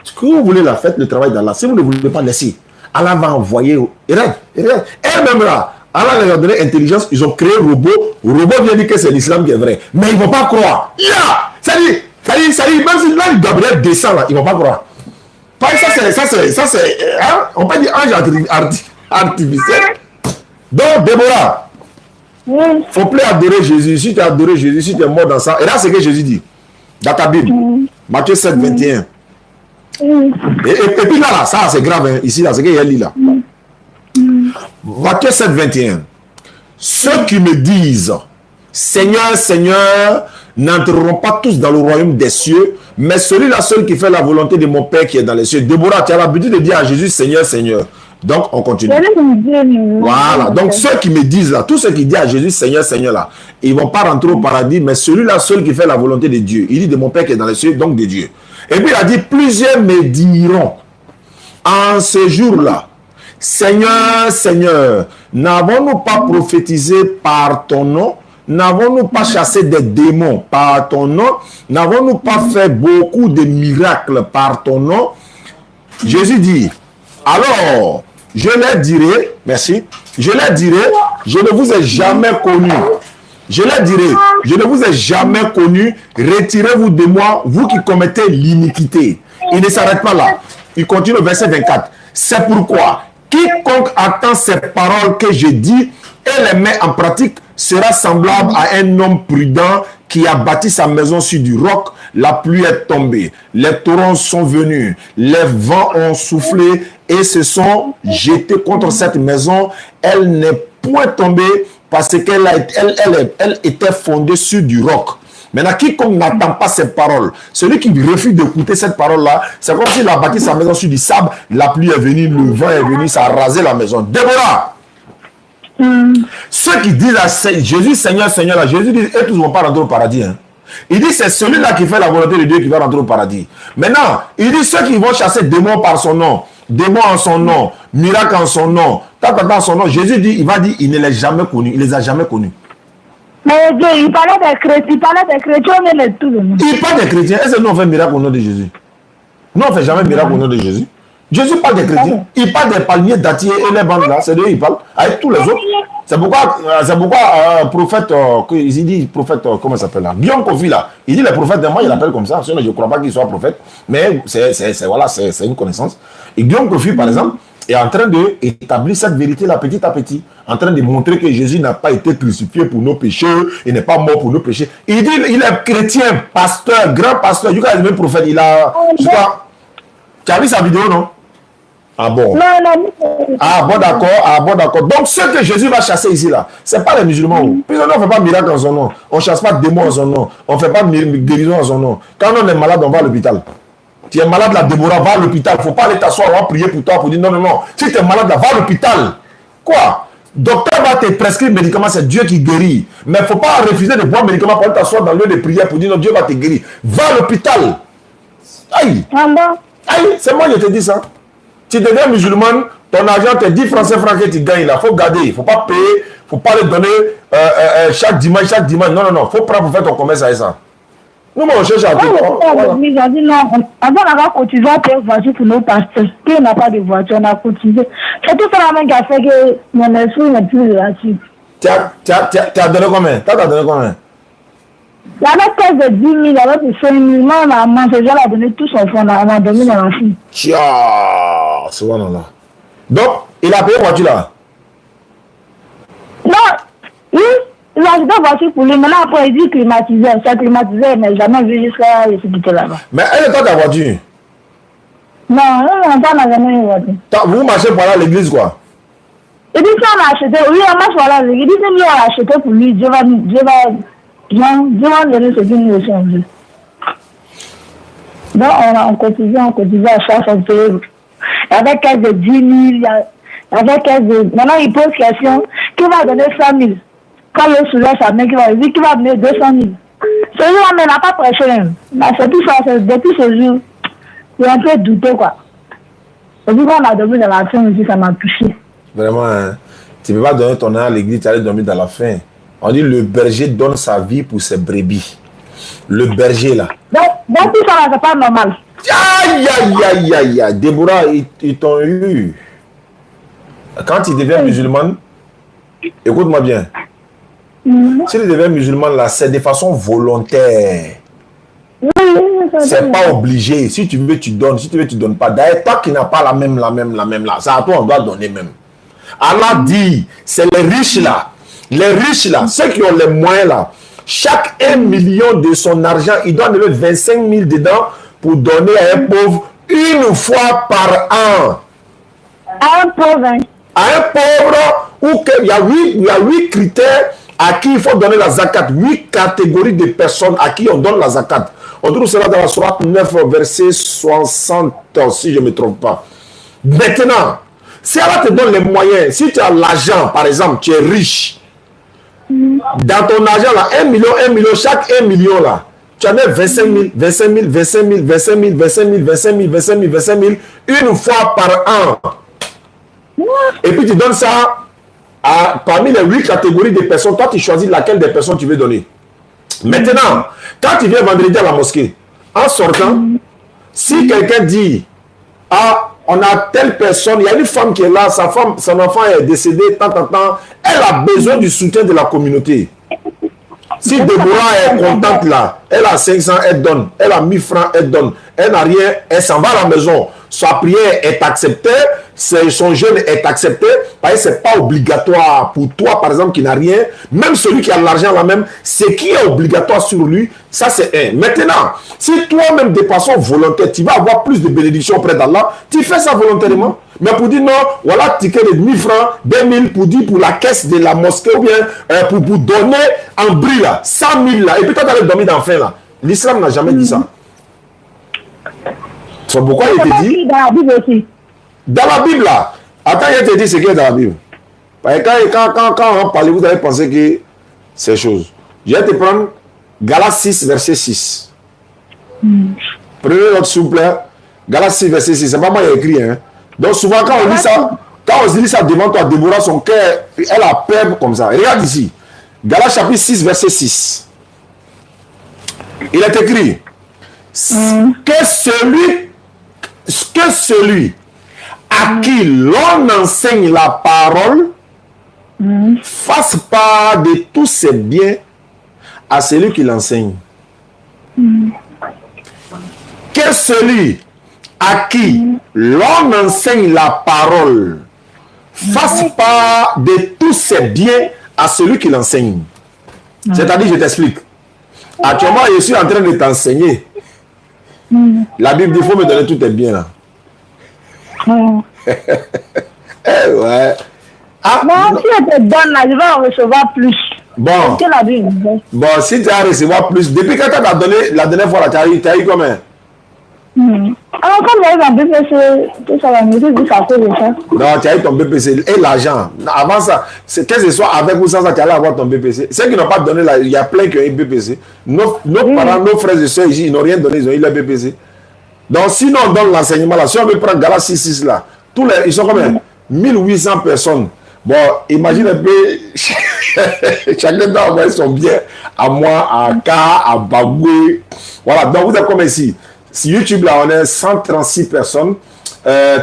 Ce que vous voulez, la faites le travail d'Allah. Si vous ne voulez pas laisser, Allah va envoyer. Regarde. Elle-même là, Allah leur a donné intelligence. Ils ont créé un robot. Le robot vient dire que c'est l'islam qui est vrai. Mais ils ne vont pas croire. Ça dit, même si là, Gabriel descend là, ils ne vont pas croire. Ça, c'est hein? On peut dire ange artificiel. Donc, Déborah, il faut plus adorer Jésus. Si tu as adoré Jésus, si tu es mort dans ça. Et là, c'est ce que Jésus dit. Dans ta Bible. Matthieu 7, 21. Et puis là, ça c'est grave. Hein. Ici, là, c'est qu'il y a là. Matthieu 7, 21. Ceux qui me disent, Seigneur, Seigneur, n'entreront pas tous dans le royaume des cieux, mais celui-là seul qui fait la volonté de mon Père qui est dans les cieux. Déborah, tu as l'habitude de dire à Jésus, Seigneur, Seigneur. Donc, on continue. Voilà. Donc, ceux qui me disent là, tous ceux qui disent à Jésus, Seigneur, Seigneur là, ils ne vont pas rentrer au paradis, mais celui-là seul qui fait la volonté de Dieu. Il dit de mon Père qui est dans les cieux, donc de Dieu. Et puis, il a dit, plusieurs me diront, en ce jour-là, Seigneur, Seigneur, n'avons-nous pas prophétisé par ton nom? N'avons-nous pas chassé des démons par ton nom? N'avons-nous pas fait beaucoup de miracles par ton nom? Jésus dit, alors, je leur dirai, merci, je leur dirai, je ne vous ai jamais connu. Je leur dirai, je ne vous ai jamais connu, retirez-vous de moi, vous qui commettez l'iniquité. Il ne s'arrête pas là. Il continue au verset 24. C'est pourquoi, quiconque attend ces paroles que je dis et les met en pratique sera semblable à un homme prudent qui a bâti sa maison sur du roc. La pluie est tombée, les torrents sont venus, les vents ont soufflé et se sont jetés contre cette maison. Elle n'est point tombée parce qu'elle elle était fondée sur du roc. Maintenant, quiconque n'attend pas ces paroles, celui qui refuse d'écouter cette parole-là, c'est comme s'il a bâti sa maison sur du sable, la pluie est venue, le vent est venu, ça a rasé la maison. Déborah, ceux qui disent à Jésus, Seigneur, Seigneur, là, Jésus dit, et tous ne vont pas rentrer au paradis. Hein. Il dit, c'est celui-là qui fait la volonté de Dieu qui va rentrer au paradis. Maintenant, il dit, ceux qui vont chasser démons par son nom, démons en son nom, miracles en son nom, en son nom, Jésus dit, il va dire, il ne les a jamais connus, il les a jamais connus. Mais il parlait des chrétiens, mais tout le monde. Il parle des chrétiens. Est-ce que nous on fait miracle au nom de Jésus? Nous on fait jamais miracle au nom de Jésus. Jésus parle des chrétiens. Il parle des palmiers, dattiers et les bandes là. C'est d'eux il parle. Avec tous les autres. C'est pourquoi prophète, il dit prophète, comment ça s'appelle là? Guillaume Kofi là. Il dit les prophètes de moi, il l'appelle comme ça. Sinon, je ne crois pas qu'il soit prophète. Mais c'est une connaissance. Et Guillaume Kofi, par exemple, est en train d'établir cette vérité-là petit à petit, en train de montrer que Jésus n'a pas été crucifié pour nos péchés, il n'est pas mort pour nos péchés. Il dit, il est chrétien, pasteur, grand pasteur, il est même prophète, il a... Tu as vu sa vidéo, non? Ah bon? Non. Ah bon, d'accord. Donc, ceux que Jésus va chasser ici, là, ce n'est pas les musulmans. Puis on ne fait pas de miracle en son nom, on ne chasse pas de démons en son nom, on ne fait pas de guérison en son nom. Quand on est malade, on va à l'hôpital. Tu es malade, la Déborah, va à l'hôpital. Il ne faut pas aller t'asseoir, on va prier pour toi, pour dire non. Si tu es malade, là, va à l'hôpital. Quoi? Docteur va te prescrire médicaments, c'est Dieu qui guérit. Mais il ne faut pas refuser de boire médicaments pour aller t'asseoir dans le lieu de prière pour dire non, Dieu va te guérir. Va à l'hôpital. Aïe. Aïe, c'est moi qui te dis ça. Tu deviens musulman, ton argent, tes 10 francs que tu gagnes là, il faut garder. Il ne faut pas payer, il ne faut pas le donner chaque dimanche. Non. Il faut prendre pour faire ton commerce avec ça. Nous, on cherche à tout. Ils ont dit non, avant d'avoir cotisé à payer voiture pour nos pasteurs, qui n'a pas de voiture, on a cotisé. C'est tout ça la même qui a fait que mon esprit n'est plus relatif. Tu as donné combien? Tu as donné combien? Il y avait peut-être de 10 000, il y avait de 5 000. Moi, maman, c'est déjà donné tout son fonds, on a donné dans la fille. Tiens, c'est bon là. Donc, il a payé voiture là? Non, il a acheté une voiture pour lui. Maintenant, après, il dit climatisé. C'est climatisé, mais jamais vu jusqu'à quitter là-bas. Mais elle est pas ta voiture? Non, on n'a jamais eu une voiture. Vous marchez par là à l'église quoi? Il dit ça, on a acheté. Oui, on marche par là. Il dit que lui, on a acheté pour lui. Dieu va donner ce qu'il nous veut. Donc, on cotisait à chaque fois. Il y avait quelques de 10 000, il y avait quelques de... Maintenant, il pose question, qui va donner 100 000? Quand le soulève sa main, il dit qu'il va donner 200 000. Ce jour-là, mais il n'a pas prêché. C'est tout ça, depuis ce jour, il a un peu douté, quoi. Et puis, quand on a dormi dans la fin, aussi, ça m'a touché. Vraiment, hein? Tu ne peux pas donner ton âme à l'église, tu allais dormir dans la faim. On dit le berger donne sa vie pour ses brebis. Le berger, là. Donc tout ça, c'est pas normal. Aïe. Déborah, ils t'ont eu. Quand tu deviens musulmane, écoute-moi bien. Si tu deviens musulmane, là, c'est de façon volontaire. C'est pas obligé. Si tu veux, tu donnes. Si tu veux, tu donnes pas. D'ailleurs, toi qui n'as pas la même là. C'est à toi, on doit donner même. Allah dit, c'est les riches là. Les riches là, ceux qui ont les moyens là. Chaque 1 million de son argent, il doit donner 25 000 dedans pour donner à un pauvre une fois par an. À un pauvre, hein? à un pauvre, où il y a 8 critères à qui il faut donner la zakat. 8 catégories de personnes à qui on donne la zakat. On trouve cela dans la sourate 9, verset 60, si je ne me trompe pas. Maintenant, si Allah te donne les moyens, si tu as l'argent, par exemple, tu es riche, dans ton argent, là, 1 million, chaque 1 million, là, tu en as 25 000, 25 000, 25 000, 25 000, 25 000, 25 000, 25 000, 25 000, une fois par an. Et puis tu donnes ça parmi les 8 catégories de personnes. Toi, tu choisis laquelle des personnes tu veux donner. Maintenant, quand tu viens vendredi à la mosquée, en sortant, si quelqu'un dit, ah, on a telle personne, il y a une femme qui est là, son enfant est décédé, elle a besoin du soutien de la communauté. Si Deborah est contente là, elle a 500, elle donne. Elle a 1000 francs, elle donne. Elle n'a rien, elle s'en va à la maison. Sa prière est acceptée, son jeûne est accepté, parce que ce n'est pas obligatoire pour toi, par exemple, qui n'a rien. Même celui qui a l'argent là même, ce qui est obligatoire sur lui, ça c'est un. Maintenant, si toi-même, de façon volontaire, tu vas avoir plus de bénédictions auprès d'Allah, tu fais ça volontairement. Mais pour dire non, voilà, ticket de 1000 francs, 2000 pour dire pour la caisse de la mosquée ou bien pour donner en bris là, 100 000 là, et puis toi tu allais dormir d'enfer là. L'islam n'a jamais dit ça. C'est pourquoi il te dit. Dans la Bible aussi. Dans la Bible là. Attends, il te dit ce qui est dans la Bible. Parce que quand on parle, vous allez penser que c'est chose. Je vais te prendre Galates 6, verset 6. Prenez notre s'il vous plaît. Galates 6, verset 6. C'est pas moi qui ai écrit. Hein. Donc souvent quand on lit ça, devant toi, Déborah, son cœur, elle a peur comme ça. Regarde ici. Galates chapitre 6, verset 6. Il est écrit que celui à qui l'on enseigne la parole fasse part de tous ses biens à celui qui l'enseigne. Que celui à qui l'on enseigne la parole fasse part de tous ses biens à celui qui l'enseigne. C'est-à-dire, je t'explique. Actuellement, je suis en train de t'enseigner. La Bible dit, il faut me donner tous tes biens là. Ouais. Ah, non, si je te donne là, je vais en recevoir plus. Bon. Que la Bible. Bon, si tu as recevoir plus, depuis quand tu as donné la dernière fois, tu as eu combien? Alors, comme j'avais un BPC, tout ça, la musique, ça fait de ça. Non, tu as eu ton BPC et l'argent. Avant ça, que ce soit avec ou sans ça, tu allais avoir ton BPC. Ceux qui n'ont pas donné, là, il y a plein qui ont eu BPC. Nos parents, nos frères et soeurs ici, ils n'ont rien donné, ils ont eu leur BPC. Donc, sinon, on donne l'enseignement là. Si on veut prendre Galates 6 là, ils sont combien? 1800 personnes. Bon, imagine un peu, chacun doit envoyer son bien à moi, à K, à Bagoué. Voilà, donc vous êtes comme ici. Si YouTube, là, on est 136 personnes.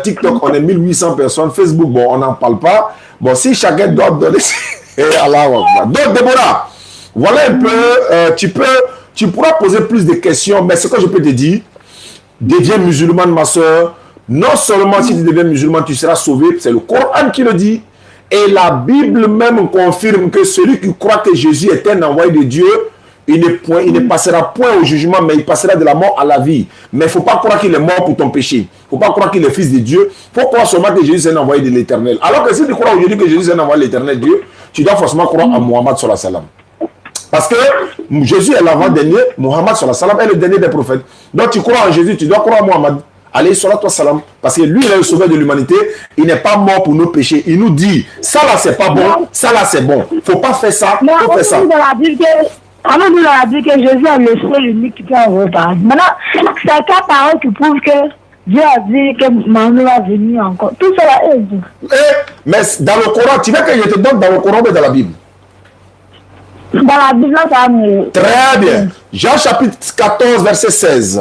TikTok, on est 1800 personnes. Facebook, bon, on n'en parle pas. Bon, si chacun doit donner... Donc, Déborah, voilà un peu... tu pourras poser plus de questions, mais ce que je peux te dire, deviens musulmane, ma soeur. Non seulement si tu deviens musulman, tu seras sauvé. C'est le Coran qui le dit. Et la Bible même confirme que celui qui croit que Jésus est un envoyé de Dieu, il ne passera point au jugement, mais il passera de la mort à la vie. Mais il ne faut pas croire qu'il est mort pour ton péché. Il ne faut pas croire qu'il est fils de Dieu. Il faut croire seulement que Jésus est un envoyé de l'Éternel. Alors que si tu crois aujourd'hui que Jésus est un envoyé de l'Éternel Dieu, tu dois forcément croire en Mohammed sallallahu alayhi wa sallam. Parce que Jésus est l'avant-dernier, Mohammed sallallahu alayhi wa sallam est le dernier des prophètes. Donc tu crois en Jésus, tu dois croire en Mohammed. Allez, sallallahu alayhi wa sallam. Parce que lui, il est le sauveur de l'humanité. Il n'est pas mort pour nos péchés. Il nous dit, ça là, c'est pas bon. Ça là, c'est bon. Il ne faut pas faire ça. Il faut faire ça. On nous dit dans la Bible que Jésus est le seul unique qui peut en reparler. Maintenant, c'est qu'à parole qui prouve que Dieu a dit que Manou va venir encore. Tout cela est dit. Mais dans le Coran, tu veux que je te donne dans le Coran ou dans la Bible? Dans la Bible, là, ça me... Très bien. Jean chapitre 14, verset 16.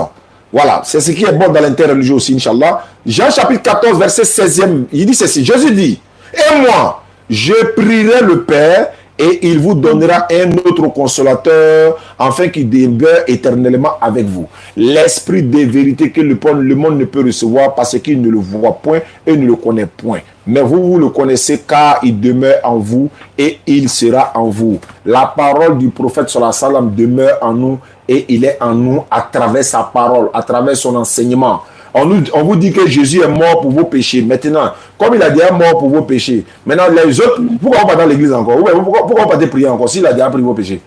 Voilà, c'est ce qui est bon dans l'interreligion aussi, Inch'Allah. Jean chapitre 14, verset 16e, il dit ceci. Jésus dit, et moi, je prierai le Père, et il vous donnera un autre consolateur, afin qu'il demeure éternellement avec vous. L'esprit de vérité que le monde ne peut recevoir, parce qu'il ne le voit point et ne le connaît point. Mais vous le connaissez, car il demeure en vous, et il sera en vous. La parole du prophète sallallahu alayhi wa sallam demeure en nous, et il est en nous à travers sa parole, à travers son enseignement. On vous dit que Jésus est mort pour vos péchés. Maintenant, comme il a déjà mort pour vos péchés, maintenant les autres, pourquoi on va dans l'église encore? Pourquoi on va pas prier encore s'il a déjà pris vos péchés?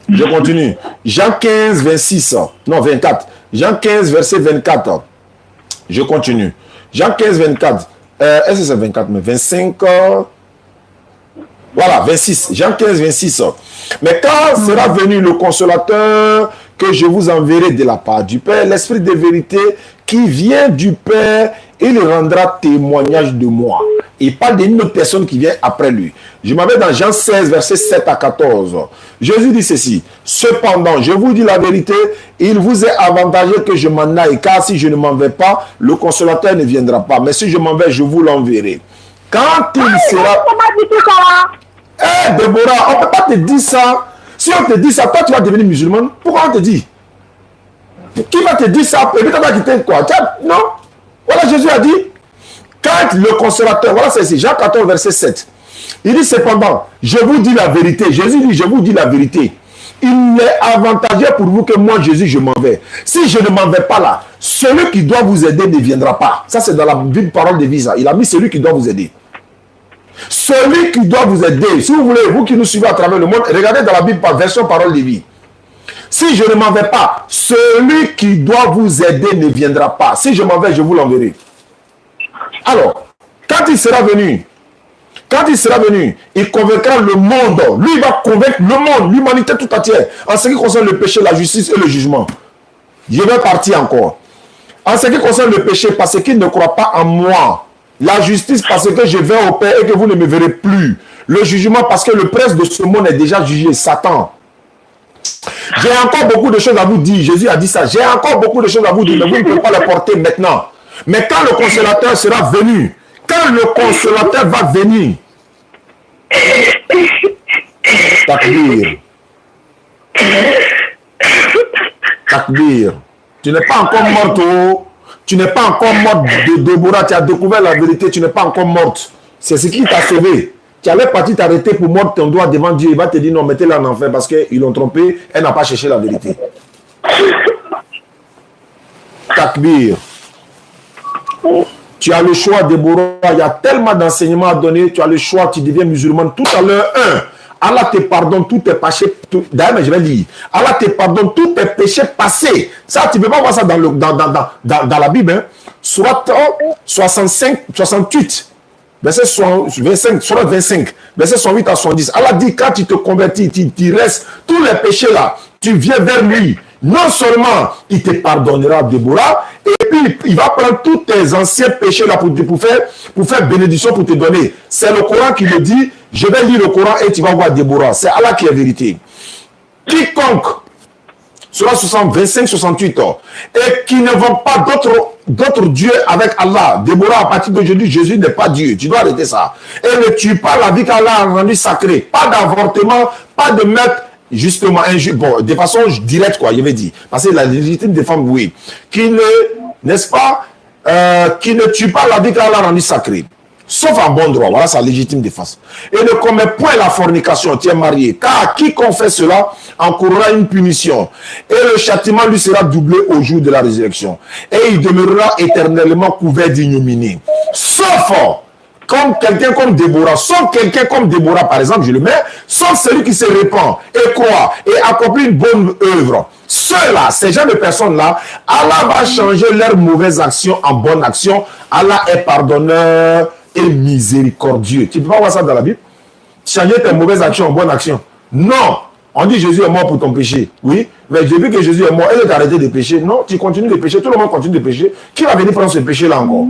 Je continue. Jean 15, 26. Non, 24. Jean 15, verset 24. Je continue. Jean 15, 24. Est-ce que c'est 24, mais 25? Voilà, 26. Jean 15, 26. Mais quand sera venu le consolateur que je vous enverrai de la part du Père, l'Esprit de vérité qui vient du Père, il rendra témoignage de moi. Il parle d'une autre personne qui vient après lui. Je m'en vais dans Jean 16, verset 7 à 14. Jésus dit ceci. Cependant, je vous dis la vérité, il vous est avantageux que je m'en aille, car si je ne m'en vais pas, le consolateur ne viendra pas. Mais si je m'en vais, je vous l'enverrai. Quand il sera... Déborah, on ne peut pas te dire ça. Si on te dit ça, toi tu vas devenir musulmane. Pourquoi on te dit? Qui va te dire ça? Et puis tu vas quitter quoi? Non. Voilà, Jésus a dit, quand le consolateur, voilà c'est ici, Jean 14, verset 7. Il dit cependant, je vous dis la vérité. Jésus dit, je vous dis la vérité. Il est avantageux pour vous que moi, Jésus, je m'en vais. Si je ne m'en vais pas là, celui qui doit vous aider ne viendra pas. Ça, c'est dans la Bible, parole de vie. Il a mis celui qui doit vous aider. Celui qui doit vous aider, si vous voulez, vous qui nous suivez à travers le monde, regardez dans la Bible par version parole de vie. Si je ne m'en vais pas, celui qui doit vous aider ne viendra pas. Si je m'en vais, je vous l'enverrai. Alors, quand il sera venu, il convaincra le monde. Lui, il va convaincre le monde, l'humanité tout entière, en ce qui concerne le péché, la justice et le jugement. Je vais partir encore. En ce qui concerne le péché, parce qu'il ne croit pas en moi. La justice parce que je vais au Père et que vous ne me verrez plus. Le jugement parce que le prince de ce monde est déjà jugé, Satan. J'ai encore beaucoup de choses à vous dire. Jésus a dit ça. J'ai encore beaucoup de choses à vous dire, mais vous ne pouvez pas les porter maintenant. Mais quand le consolateur sera venu, quand le consolateur va venir, Takbir. Takbir. Tu n'es pas encore morte, oh. Tu n'es pas encore morte de Déborah, tu as découvert la vérité, tu n'es pas encore morte. C'est ce qui t'a sauvé. Tu allais partir t'arrêter pour mordre ton doigt devant Dieu. Il va te dire non, mettez-la en enfer parce qu'ils l'ont trompé, elle n'a pas cherché la vérité. Takbir. Tu as le choix, Déborah. Il y a tellement d'enseignements à donner. Tu as le choix, tu deviens musulman. Tout à l'heure, Allah te pardonne tous tes péchés. D'ailleurs, je vais lire. Allah te pardonne tous tes péchés passés. Ça, tu ne peux pas voir ça dans la Bible. Hein. Surat 65, 68, verset 25, surat 25, verset 108 à 110. Allah dit, quand tu te convertis, tu restes tous les péchés là, tu viens vers lui. Non seulement il te pardonnera, Déborah, et puis il va prendre tous tes anciens péchés là pour faire bénédiction, pour te donner. C'est le Coran qui le dit. Je vais lire le Coran et tu vas voir Déborah. C'est Allah qui est vérité. Quiconque sera 25, 68 ans et qui ne vont pas d'autres dieux avec Allah. Déborah, à partir d'aujourd'hui, Jésus n'est pas Dieu. Tu dois arrêter ça. Et ne tue pas la vie qu'Allah a rendue sacrée. Pas d'avortement, pas de mettre justement bon, de façon directe, quoi, je vais dire. Parce que la légitime des femmes, oui. Qui ne, n'est-ce pas, qui ne tue pas la vie qu'Allah a rendue sacrée. Sauf en bon droit, voilà sa légitime défense. Et ne commet point la fornication, tu es marié, car quiconque fait cela encourra une punition. Et le châtiment lui sera doublé au jour de la résurrection. Et il demeurera éternellement couvert d'ignominie. Sauf comme quelqu'un comme Déborah, sauf quelqu'un comme Déborah, par exemple, je le mets, sauf celui qui se répand et croit et accomplit une bonne œuvre. Ceux-là, ces gens de personnes-là, Allah va changer leurs mauvaises actions en bonnes actions. Allah est pardonneur et miséricordieux. Tu ne peux pas voir ça dans la Bible? Changer tes mauvaises actions en bonnes actions. Non. On dit Jésus est mort pour ton péché. Oui. Mais j'ai vu que Jésus est mort. Elle est arrêtée de pécher. Non, tu continues de pécher. Tout le monde continue de pécher. Qui va venir prendre ce péché-là encore?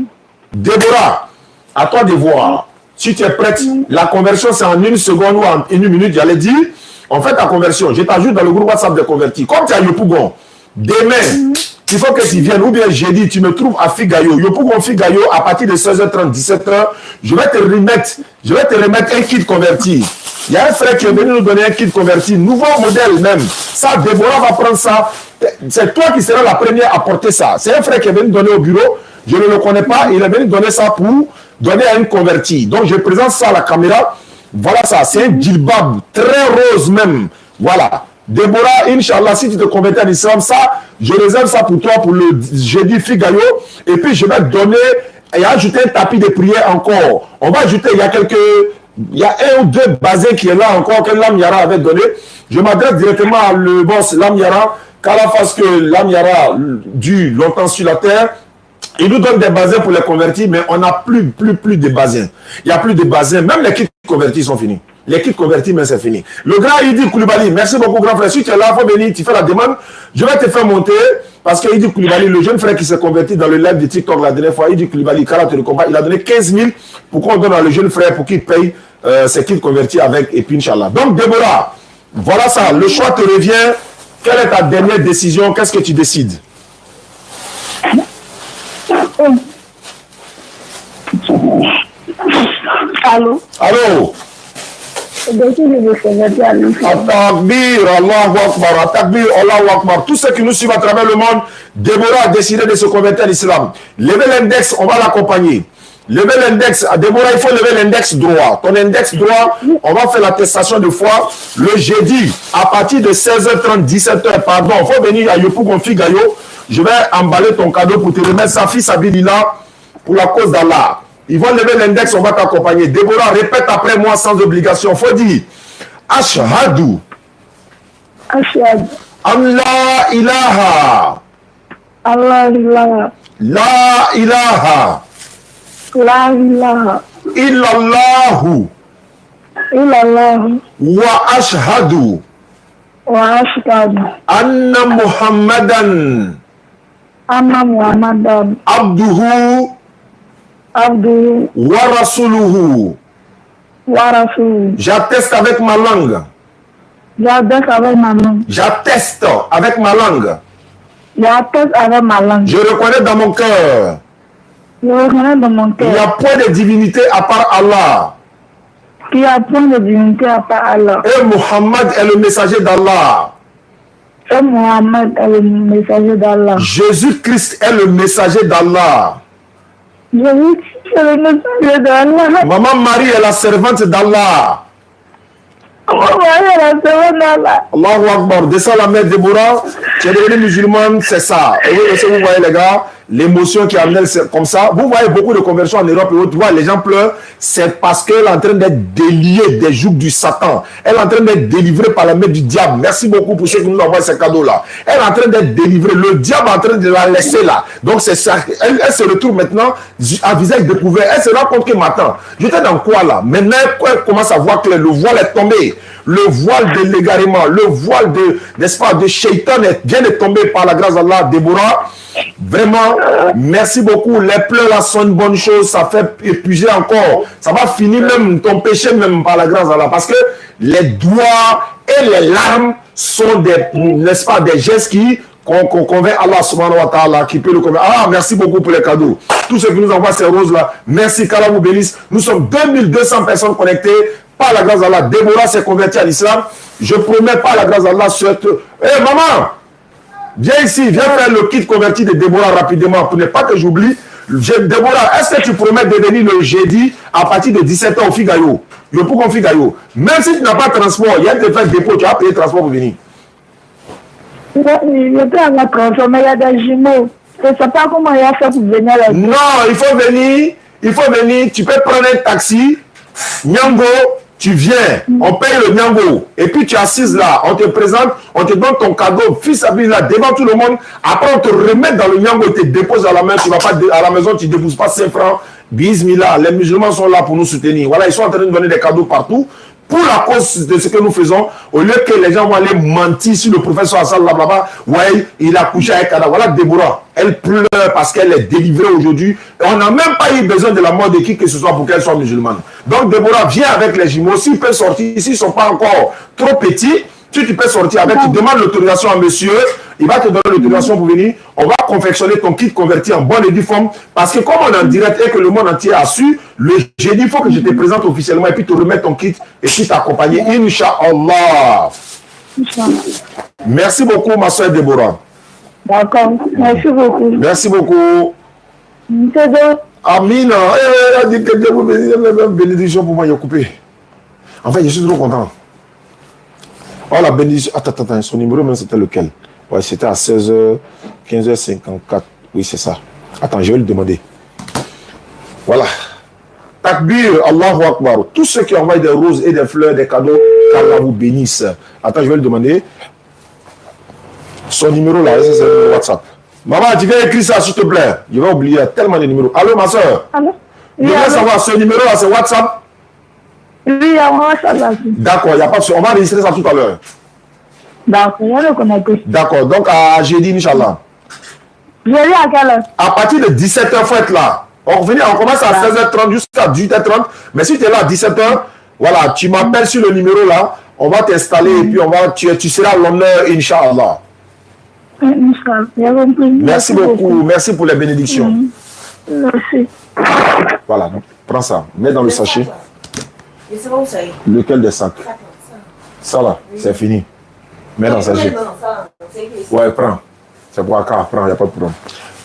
Déborah, à toi de voir. Si tu es prête, la conversion c'est en 1 seconde ou en 1 minute. J'allais dire, on fait ta conversion. Je t'ajoute dans le groupe WhatsApp des convertis. Comme tu as Yopougon, demain, il faut que tu viennes, ou bien jeudi, tu me trouves à Figayo. Yopougon Figayo, à partir de 16h30, 17h, je vais te remettre un kit converti. Il y a un frère qui est venu nous donner un kit converti, nouveau modèle même. Ça, Déborah va prendre ça. C'est toi qui seras la première à porter ça. C'est un frère qui est venu donner au bureau. Je ne le connais pas. Il est venu donner ça pour donner à une convertie. Donc, je présente ça à la caméra. Voilà ça. C'est un djilbab très rose même. Voilà. Déborah, Inch'Allah, si tu te convertis à l'islam, ça, je réserve ça pour toi pour le jeudi Figaro. Et puis, je vais te donner et ajouter un tapis de prière encore. On va ajouter, il y a un ou deux basins qui est là encore, que Lam Yara avait donné. Je m'adresse directement à le boss Lam Yara, car la face que Lam Yara dure longtemps sur la terre. Il nous donne des bassins pour les convertir, mais on n'a plus de bassins. Il n'y a plus de bassins. Même les kits convertis sont finis. Les kits convertis, mais c'est fini. Le grand Idi Koulibaly, merci beaucoup, grand frère. Si tu es là, il faut venir, tu fais la demande. Je vais te faire monter, parce que Idi Koulibaly, le jeune frère qui s'est converti dans le live de TikTok la dernière fois, Idi Koulibaly, Kara te le combat, il a donné 15 000 pour qu'on donne à le jeune frère pour qu'il paye ses kits convertis avec, et puis Inch'Allah. Donc, Déborah, voilà ça. Le choix te revient. Quelle est ta dernière décision? Qu'est-ce que tu décides? Allô? Allô? Takbir, Allahu Akbar, Takbir, Allahu Akbar. Tous ceux qui nous suivent à travers le monde, Déborah a décidé de se convertir à l'islam. Levez l'index, on va l'accompagner. Levez l'index, Déborah, il faut lever l'index droit. Ton index droit, on va faire l'attestation de foi le jeudi à partir de 16h30, 17h, pardon. Il faut venir à Yopou Gonfi Gayo. Je vais emballer ton cadeau pour te remettre sa fille Sabilillah pour la cause d'Allah. Ils vont lever l'index, on va t'accompagner. Déborah, répète après moi sans obligation. Faut dire Ashhadu. Ashhadu. Allah ilaha. Allah ilaha. La ilaha. La ilaha. Illallahu. Illallahu. Wa ashhadu. Wa ashhadu. Anna Muhammadan. Anna Muhammadan. Abduhu. Abdu Wa rasuluhu. wa rasul. J'atteste avec ma langue. J'atteste avec ma langue. J'atteste avec ma langue. J'atteste avec ma langue. Je reconnais dans mon cœur. Je reconnais dans mon Il n'y cœur a point de divinité à part Allah. qu'il y a point de divinité à part Allah. Et Muhammad est le messager d'Allah. Et Mohammed est le messager d'Allah. Jésus-Christ est le messager d'Allah. Jésus est le messager d'Allah. Maman Marie est la servante d'Allah. Allahu Akbar. Descends la mère Déborah. Tu es devenu musulmane, c'est ça. Et oui, vous voyez les gars, l'émotion qui amène comme ça. Vous voyez beaucoup de conversions en Europe et autres. Tu vois, les gens pleurent. C'est parce qu'elle est en train d'être déliée des jougs du Satan. Elle est en train d'être délivrée par la main du diable. Merci beaucoup pour ceux qui nous envoient ces cadeaux-là. Elle est en train d'être délivrée. Le diable est en train de la laisser là. Donc c'est ça. Elle se retrouve maintenant à visage découvert. Elle se rend compte que maintenant, j'étais dans quoi là? Maintenant, elle commence à voir clair. Le voile est tombé. Le voile de l'égarement, le voile de, n'est-ce pas, de Shaitan vient de tomber par la grâce d'Allah. Déborah, vraiment, merci beaucoup. Les pleurs là sont une bonne chose. Ça fait épuiser encore. Ça va finir même ton péché même par la grâce d'Allah. Parce que les doigts et les larmes sont des, n'est-ce pas, des gestes qui qu'on convainc Allah subhanahu wa ta'ala, qui peut le convaincre. Ah, merci beaucoup pour les cadeaux. Tous ceux qui nous envoient ces roses-là, merci, qu'Allah vous bénisse. Nous sommes 2200 personnes connectées. Par la grâce d'Allah, Déborah s'est convertie à l'islam. Je promets par la grâce d'Allah sur... Hé, maman, viens ici, viens faire le kit converti de Déborah rapidement pour ne pas que j'oublie. Déborah, est-ce que tu promets de venir le jeudi à partir de 17h au Figayo? Le pour qu'on Figayo. Même si tu n'as pas de transport, il y a des frais de dépôt, tu vas payer le transport pour venir. Je peux avoir transport, mais il y a des jumeaux. Je ne sais pas comment il a fait pour venir là. Non, il faut venir, tu peux prendre un taxi, Nyango, tu viens, on paye le Nyango, et puis tu es assise là, on te présente, on te donne ton cadeau, fils habillé là, devant tout le monde, après on te remet dans le Nyango, et te dépose à la main, tu vas pas à la maison, tu ne déposes pas 5 francs, bismillah, les musulmans sont là pour nous soutenir, voilà, ils sont en train de donner des cadeaux partout, pour la cause de ce que nous faisons, au lieu que les gens vont aller mentir sur le professeur Hassan Lablaba, ouais, il a couché avec Kada. Voilà Déborah, elle pleure parce qu'elle est délivrée aujourd'hui. On n'a même pas eu besoin de la mort de qui que ce soit pour qu'elle soit musulmane. Donc Déborah, viens avec les jumeaux. S'ils peuvent sortir, s'ils ne sont pas encore trop petits, si tu peux sortir avec, tu demandes l'autorisation à monsieur, il va te donner l'autorisation pour venir. On va confectionner ton kit converti en bonne et due forme. Parce que comme on est en direct et que le monde entier a su, le jeudi, il faut que je te présente officiellement et puis te remettre ton kit et puis t'accompagner. Inch'Allah. Merci beaucoup, ma soeur Déborah. D'accord. Merci beaucoup. Merci beaucoup. Amina. Bénédiction pour moi, il a coupé. En fait, je suis trop content. Oh, la bénédiction. Attends, son numéro, même, c'était lequel? Ouais, c'était à 16h, 15h54. Oui, c'est ça. Attends, je vais le demander. Voilà. Takbir, Allahu Akbar. Tous ceux qui envoient des roses et des fleurs, des cadeaux, qu'Allah vous bénisse. Attends, je vais le demander. Son numéro là, c'est le WhatsApp. Maman, tu viens écrire ça, s'il te plaît. Je vais oublier tellement de numéros. Allô, ma soeur? Allô? Je voudrais savoir, ce numéro là, c'est WhatsApp? Oui, on va ça. D'accord, il n'y a pas de souci. On va enregistrer ça tout à l'heure. D'accord, je vais le connecter. D'accord, donc à jeudi, Inch'Allah. Jeudi à quelle heure? À partir de 17h, faut être là. On commence à 16h30 jusqu'à 18h30. Mais si tu es là à 17h, voilà, tu m'appelles sur le numéro là. On va t'installer et puis tu seras à l'honneur, Inch'Allah. Merci beaucoup. Merci pour les bénédictions. Merci. Voilà, donc, prends ça. Mets dans le sachet. Lequel des sacs? Ça là, c'est fini. Mets dans le sachet. Ouais, prends. C'est pour Aka, prends, il n'y a pas de problème.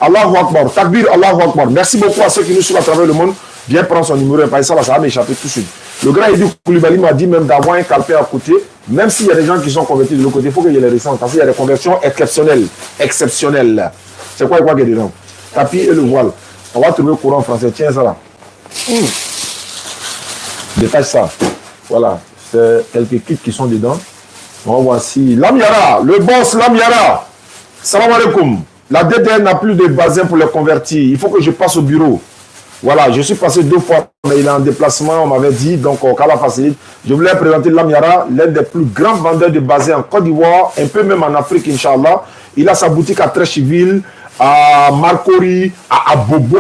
Allahu Akbar, Takbir, Allahu Akbar. Merci beaucoup à ceux qui nous suivent à travers le monde. Viens prendre son numéro et pas ça, ça va m'échapper tout de suite. Le grand Edou Koulibaly m'a dit même d'avoir un calpé à côté, même s'il y a des gens qui sont convertis de l'autre côté, il faut qu'il y ait les récents, parce qu'il y a des conversions exceptionnelles. Exceptionnelles. C'est quoi qu'il y a dedans? Tapis et le voile. On va trouver le courant en français. Tiens ça là. Détache ça. Voilà. C'est quelques kits qui sont dedans. On va voir si. Lamiara, le boss Lamiara. Salam alaikum. La DDR n'a plus de bazin pour les convertir. Il faut que je passe au bureau. Voilà, je suis passé 2 fois, mais il est en déplacement, on m'avait dit, donc Kala facilite. Je voulais présenter Lamiara, l'un des plus grands vendeurs de bazin en Côte d'Ivoire, un peu même en Afrique, Inch'Allah. Il a sa boutique à Trècheville, à Marcory, à Bobo,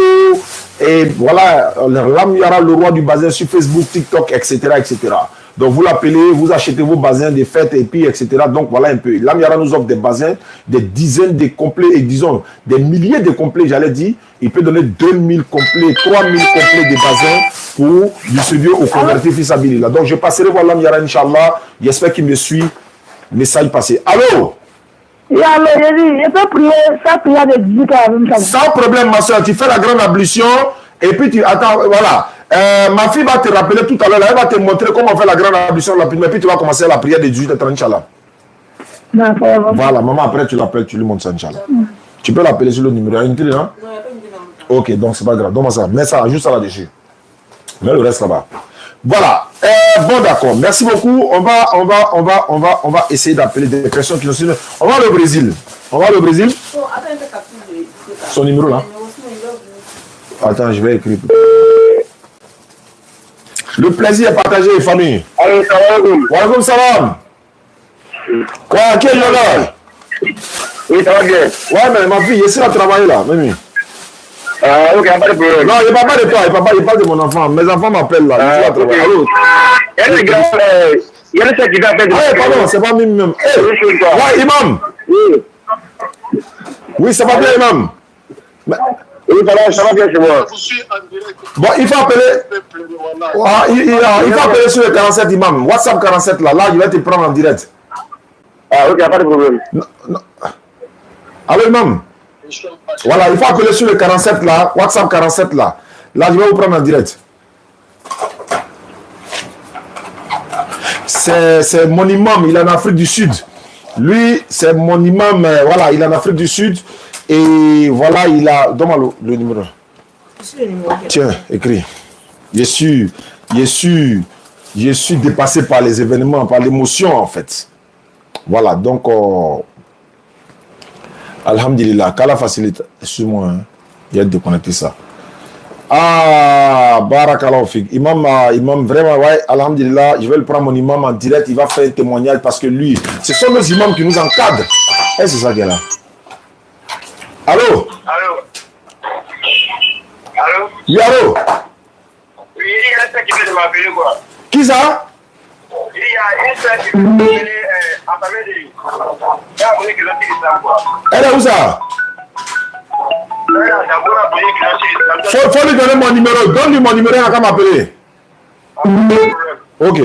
et voilà, Lamiara, le roi du bazin sur Facebook, TikTok, etc., etc. Donc vous l'appelez, vous achetez vos bazins des fêtes et puis etc. Donc voilà un peu. Lamiara nous offre des bazins, des dizaines de complets et disons des milliers de complets, j'allais dire. Il peut donner 2000 complets, 3000 complets de bazins pour distribuer aux convertis fils Abilillah. Donc je passerai voir Lamiara, Inch'Allah. J'espère qu'il me suit. Message passé. Allô? Et alors, je peux prier, ça prière de 18 heures. Sans problème, ma soeur. Tu fais la grande ablution et puis tu attends. Voilà. Ma fille va te rappeler tout à l'heure, elle va te montrer comment on fait la grande ablution rapidement, et puis tu vas commencer la prière de 18h30, Inch'Allah. Voilà, maman, après tu l'appelles, tu lui montres ça, Inch'Allah. Tu peux l'appeler sur le numéro. Il y a une télé, non? Non, il n'y a pas une télé. Ok, donc c'est pas grave. Donne-moi ça, mets ça, juste ça là-dessus. Mets le reste là-bas. Voilà. Bon, d'accord. Merci beaucoup. On va essayer d'appeler des personnes qui nous suivent. On va au Brésil. On va au Brésil. Son numéro là. Attends, je vais écrire. Le plaisir est partagé, famille. Allô, salam. Wa alaikum salam. Quoi, qui est là? Oui, ça va bien. Ouais, mais ma fille, essaie de travailler là, même. Ok, pas de problème. Non, il ne parle pas de toi, il parle de mon enfant. Mes enfants m'appellent là. Okay. Allô? Il y a des gars, il y a des gens qui t'appellent. Ah, pardon, c'est pas même. Ouais, imam. Oui. Oui, ça va bien, imam. Mais... Oui, ça va bien chez moi. Bon, il faut appeler. Il faut appeler sur le 47 imam. WhatsApp 47 là. Là, je vais te prendre en direct. Ah, ok, pas de problème. Non. Allô, imam. Voilà, il faut appeler sur le 47 là. WhatsApp 47 là. Là, je vais vous prendre en direct. C'est mon imam, il est en Afrique du Sud. Lui, c'est mon imam, voilà, il est en Afrique du Sud. Et voilà, il a... Donne-moi le numéro. Tiens, écris. Je suis dépassé par les événements, par l'émotion en fait. Voilà, donc... Alhamdulillah, qu'Allah facilite. Excuse-moi, hein. Il y a de déconnecter ça. Ah, barakallahu fik. Imam, vraiment, ouais, alhamdulillah, je vais le prendre mon imam en direct, il va faire un témoignage parce que lui, ce sont nos imams qui nous encadrent. Et c'est ça qu'elle a. Allô? Allô? Allô? Oui, allô? Oui, il y a un qui vient de m'appeler, quoi. Qui ça? Il y a une personne qui vient de m'appeler en faveur de... Il y a un abonné qui l'a tiré ça, quoi. Elle est où ça? Faut lui donner mon numéro. Donne-lui mon numéro, il va m'appeler. Ok.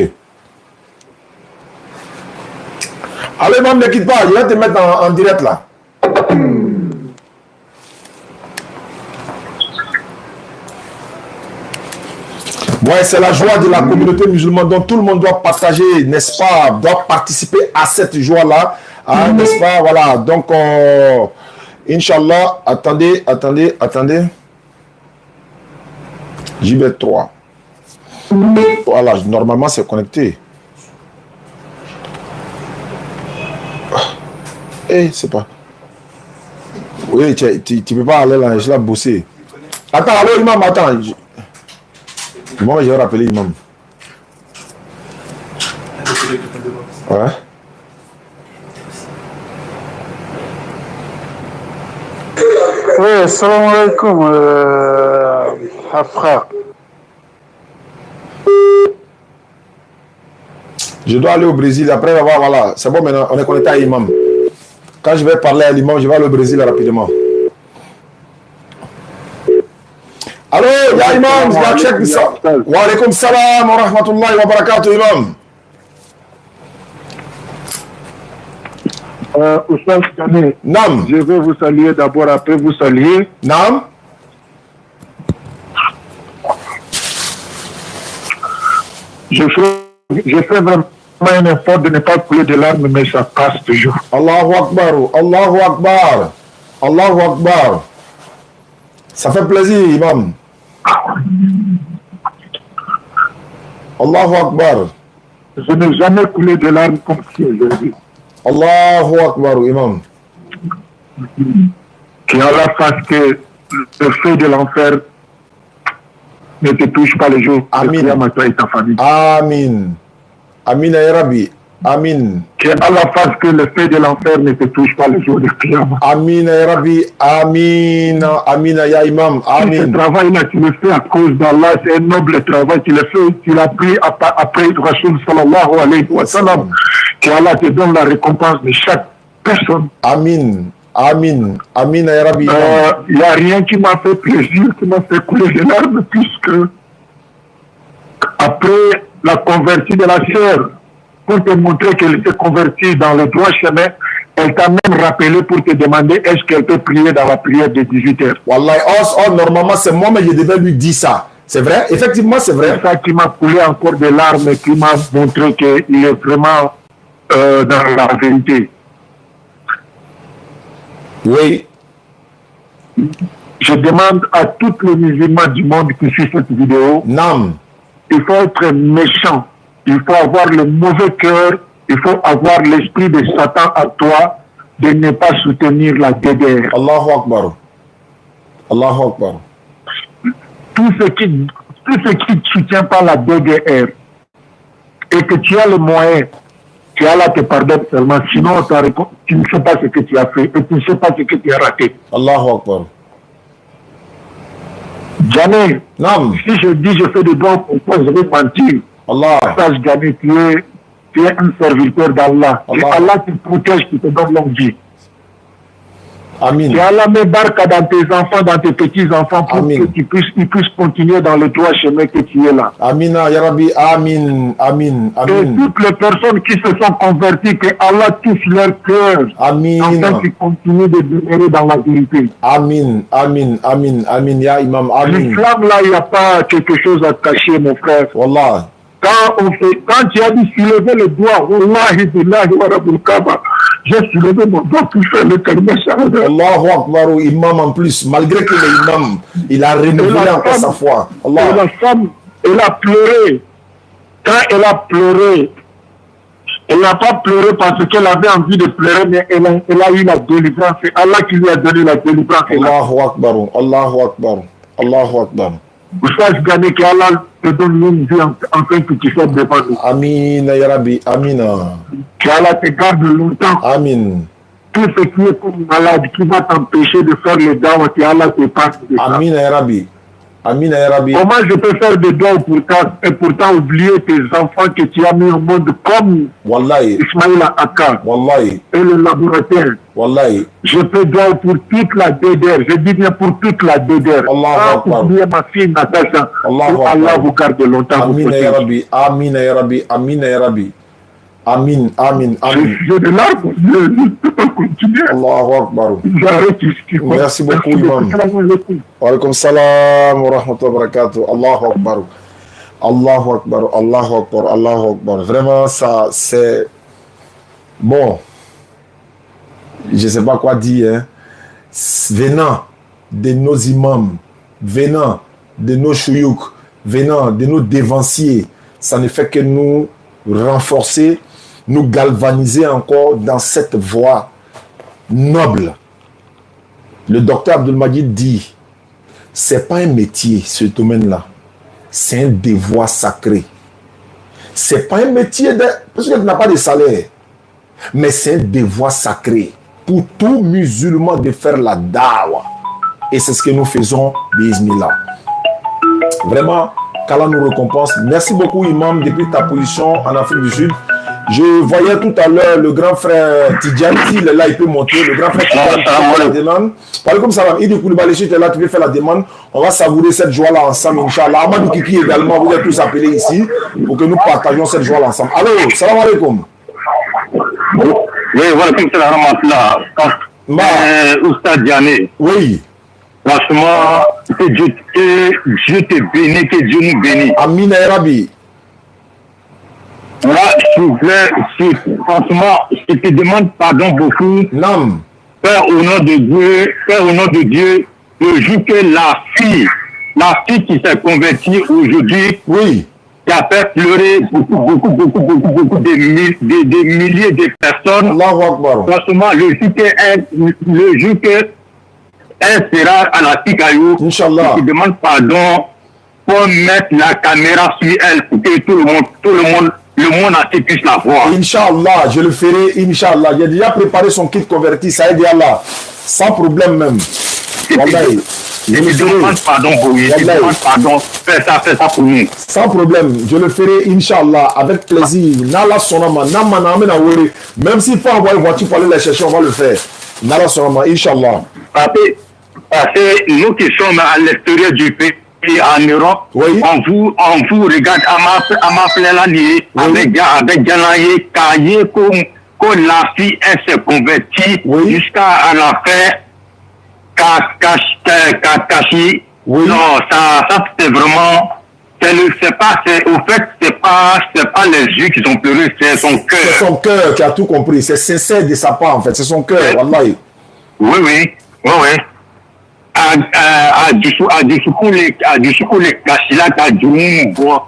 Allez, maman, ne quitte pas. Je vais te mettre en direct là. Ouais, c'est la joie de la communauté musulmane, donc tout le monde doit partager, n'est-ce pas, doit participer à cette joie-là, hein, n'est-ce pas, voilà, donc, Inch'Allah, attendez, JB3, voilà, normalement c'est connecté, c'est pas, oui, tu peux pas aller là, je l'ai bossé, attends, allô, imam, attends, moi, je vais rappeler l'imam. Ouais. Oui, salam alaikum, frère. Je dois aller au Brésil. Après, voilà, c'est bon maintenant, on est connecté à l'imam. Quand je vais parler à l'imam, je vais aller au Brésil rapidement. Allô, ya imam, ya check ça. Wa alaikum salam wa rahmatullahi wa barakatuh, imam. Oustaz Kane, Nam. je vais vous saluer d'abord, après vous saluer. Nam. Je fais vraiment un effort de ne pas couler de larmes, mais ça passe toujours. Allahu Akbar, Allahu Akbar, Allahu Akbar. Ça fait plaisir, imam. Allahu Akbar. Je n'ai jamais coulé de larmes comme si aujourd'hui. Allahu Akbar, imam. Allah fasse que le feu de l'enfer ne te touche pas les jours. Amin. À toi et ta famille. Amin. Amin, ya Rabbi. Amin. Que Allah fasse que le feu de l'enfer ne te touche pas les jours de Qiyamah. Amin, ya Rabbi. Amin. Amin, ya Imam. Amin. Ce travail-là, tu le fais à cause d'Allah. C'est un noble travail. Tu le fais, tu l'as pris après Rasul sallallahu alayhi wa sallam. Que Allah te donne la récompense de chaque personne. Amin. Amin. Amin, ya Rabbi. Il n'y a rien qui m'a fait plaisir, qui m'a fait couler des larmes, puisque après la convertie de la sœur, pour te montrer qu'elle s'est convertie dans le droit chemin, elle t'a même rappelé pour te demander est-ce qu'elle peut prier dans la prière de 18h. Wallahi, normalement, c'est moi, mais je devais lui dire ça. C'est vrai? Effectivement, c'est vrai. C'est ça qui m'a coulé encore des larmes et qui m'a montré qu'il est vraiment dans la vérité. Oui. Je demande à tous les musulmans du monde qui suivent cette vidéo, Nam. il faut être méchant, il faut avoir le mauvais cœur, il faut avoir l'esprit de Satan à toi de ne pas soutenir la DDR. Allahu Akbar. Allahu Akbar. Tout ce qui ne soutient pas la DDR et que tu as le moyen, que Allah te pardonne seulement, sinon tu ne sais pas ce que tu as fait et tu ne sais pas ce que tu as raté. Allahu Akbar. Jamais, Nam. si je dis je fais des dons pour toi, je vais mentir. Allah. Sache jamais, tu es un serviteur d'Allah. Que Allah te protège, qui te donne longue vie. Amin. Que Allah me barque dans tes enfants, dans tes petits-enfants, pour Amin. que ils puissent continuer dans le droit chemin que tu es là. Amina, ya Rabbi. Amin. Amin. Et Amin. toutes les personnes qui se sont converties, que Allah touche leur cœur, Amin. afin qu'ils continuent de demeurer dans la vérité. Amin. Amin. Amin. Amin. Ya Imam. Amin. L'islam, là, il n'y a pas quelque chose à cacher, mon frère. Wallah. Quand tu as dit soulever le doigt, Wallahi, billahi wa rabbul Kaaba, j'ai soulevé mon doigt pour faire le kalima shahada. Allahu Akbar, imam en plus, malgré que l'imam, il a renouvelé encore sa foi. Allah. Et la femme, elle a pleuré. Quand elle a pleuré, elle n'a pas pleuré parce qu'elle avait envie de pleurer, mais elle a eu la délivrance. C'est Allah qui lui a donné la délivrance. Allahu Akbar, Allahu Akbar, Allahu Akbar. Vous savez gagner que Allah te donne une vie enfin que tu sois devant nous. Amin, ya Rabbi, Amin. Que Allah te garde longtemps. Amin. Tout ce qui est comme malade, qui va t'empêcher de faire le dawa, que Allah te passe de ça. Amin, ya Rabbi. Amin, ya Rabbi. Comment je peux faire des dons et pourtant oublier tes enfants que tu as mis au monde comme Wallahi. Ismaïla Akka Wallahi. et le laboratoire. Wallahi. Je fais don pour toute la DDR. Je dis bien pour toute la DDR. Allahu Akbar. Oubliez ma fille Natacha. Allahu Allah Akbar. vous garde longtemps. Amin, ya Rabbi. Amin, ya Rabbi. Amin, ya Rabbi. Amin, amin, amin. J'ai de larmes. Je ne peux pas continuer. Allahu Akbar. J'arrête ici. Merci beaucoup, imam. Salam alaikum. Wa alaikum salam wa rahmatullahi wa barakatuh. Allahu Akbar. Allahu Akbar, Allahu Akbar, Allahu Akbar. Vraiment, ça, c'est... Bon, je ne sais pas quoi dire. Hein. Venant de nos imams, venant de nos chouyouks, venant de nos dévanciers, ça ne fait que nous renforcer, nous galvaniser encore dans cette voie noble. Le docteur Abdelmajid dit, c'est pas un métier, ce domaine-là. C'est un devoir sacré. C'est pas un métier, parce que tu n'as pas de salaire. Mais c'est un devoir sacré pour tout musulman de faire la dawa. Et c'est ce que nous faisons, bismillah. Vraiment, qu'Allah nous récompense. Merci beaucoup, Imam, depuis ta position en Afrique du Sud. Je voyais tout à l'heure le grand frère Tidjan, s'il est là, il peut monter. Le grand frère Tidjan, qui fait la demande. Parlez comme ça, Idi Koulibaly, tu es là, tu peux faire la demande. On va savourer cette joie-là ensemble, Inch'Allah. Amadou Kiki également, vous êtes tous appelés ici pour que nous partagions cette joie-là ensemble. Allô, salam alaikum. Oui, voilà, comme c'est la ramasse-là. Oustad Diané. Oui. Franchement, que Dieu te bénisse, que Dieu nous bénisse. Amin Arabi. Là, s'il vous plaît, franchement, je te demande pardon beaucoup. Non. Père, au nom de Dieu, le jour que la fille qui s'est convertie aujourd'hui, oui, qui a fait pleurer beaucoup de milliers de personnes. Allahu Akbar. Franchement, le jour que elle sera à la Picayou, Inch'Allah. je demande pardon pour mettre la caméra sur elle pour que tout le monde entier puisse la voir. Inch'Allah, je le ferai, Inch'Allah. J'ai déjà préparé son kit converti, ça aide Allah. Sans problème même. Wallahi. Je me demande pardon pour lui. Je demande pardon. Fais ça pour nous. Sans problème, je le ferai, Inch'Allah, avec plaisir. Nala Sonama, même s'il faut envoyer une voiture pour aller la chercher, on va le faire. Nala Sonama, Inch'Allah. Parce que nous qui sommes à l'extérieur du pays, en Europe, oui, on vous regarde à ma plaie avec Janaye, Kaye, comme la fille, elle s'est convertie jusqu'à la fin, Kashi. Oui. Non, ça c'est vraiment, c'est pas les yeux qui sont pleurés, c'est son cœur. C'est son cœur qui a tout compris, c'est sincère de sa part en fait, c'est son cœur, wallahi. Oui. A dusukun le kasila ka jurun bɔ